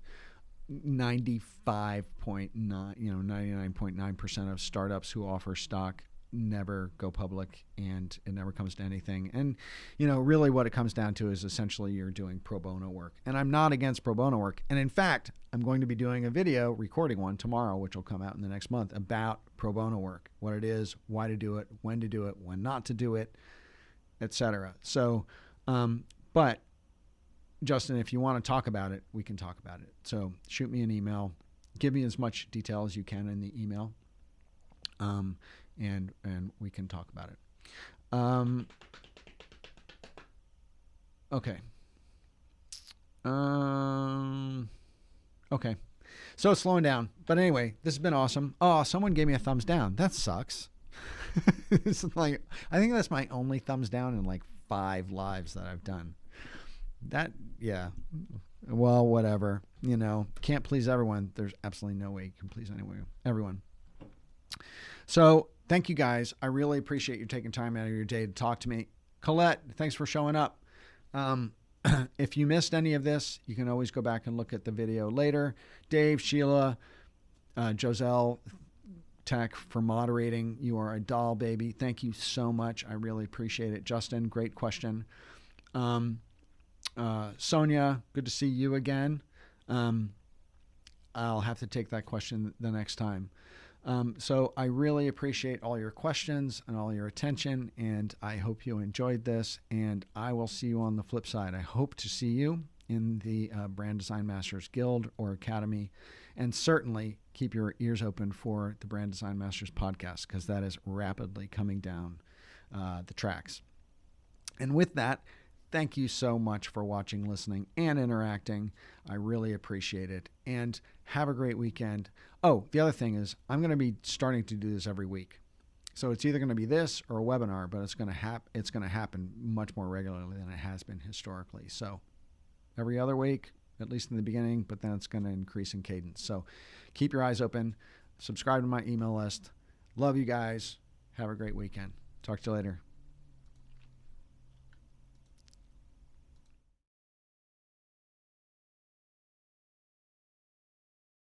99.9% of startups who offer stock never go public, and it never comes to anything. And really what it comes down to is essentially you're doing pro bono work. And I'm not against pro bono work. And in fact, I'm going to be doing a video, recording one tomorrow, which will come out in the next month, about pro bono work, what it is, why to do it, when not to do it, etc. So, but Justin, if you want to talk about it, we can talk about it. So shoot me an email, give me as much detail as you can in the email, and we can talk about it. Okay. Okay. So it's slowing down. But anyway, this has been awesome. Oh, someone gave me a thumbs down. That sucks. It's like, I think that's my only thumbs down in like 5 lives that I've done. Yeah. Well, whatever. Can't please everyone. There's absolutely no way you can please everyone. So thank you guys. I really appreciate you taking time out of your day to talk to me. Colette, thanks for showing up. If you missed any of this, you can always go back and look at the video later. Dave, Sheila, Joselle, Tech for moderating. You are a doll, baby. Thank you so much. I really appreciate it. Justin, great question. Sonia, good to see you again. I'll have to take that question the next time. So I really appreciate all your questions and all your attention, and I hope you enjoyed this, and I will see you on the flip side. I hope to see you in the Brand Design Masters Guild or Academy, and certainly keep your ears open for the Brand Design Masters podcast, because that is rapidly coming down the tracks. And with that, thank you so much for watching, listening, and interacting. I really appreciate it. And have a great weekend. Oh, the other thing is I'm going to be starting to do this every week. So it's either going to be this or a webinar, but it's going to happen much more regularly than it has been historically. So every other week, at least in the beginning, but then it's going to increase in cadence. So keep your eyes open. Subscribe to my email list. Love you guys. Have a great weekend. Talk to you later.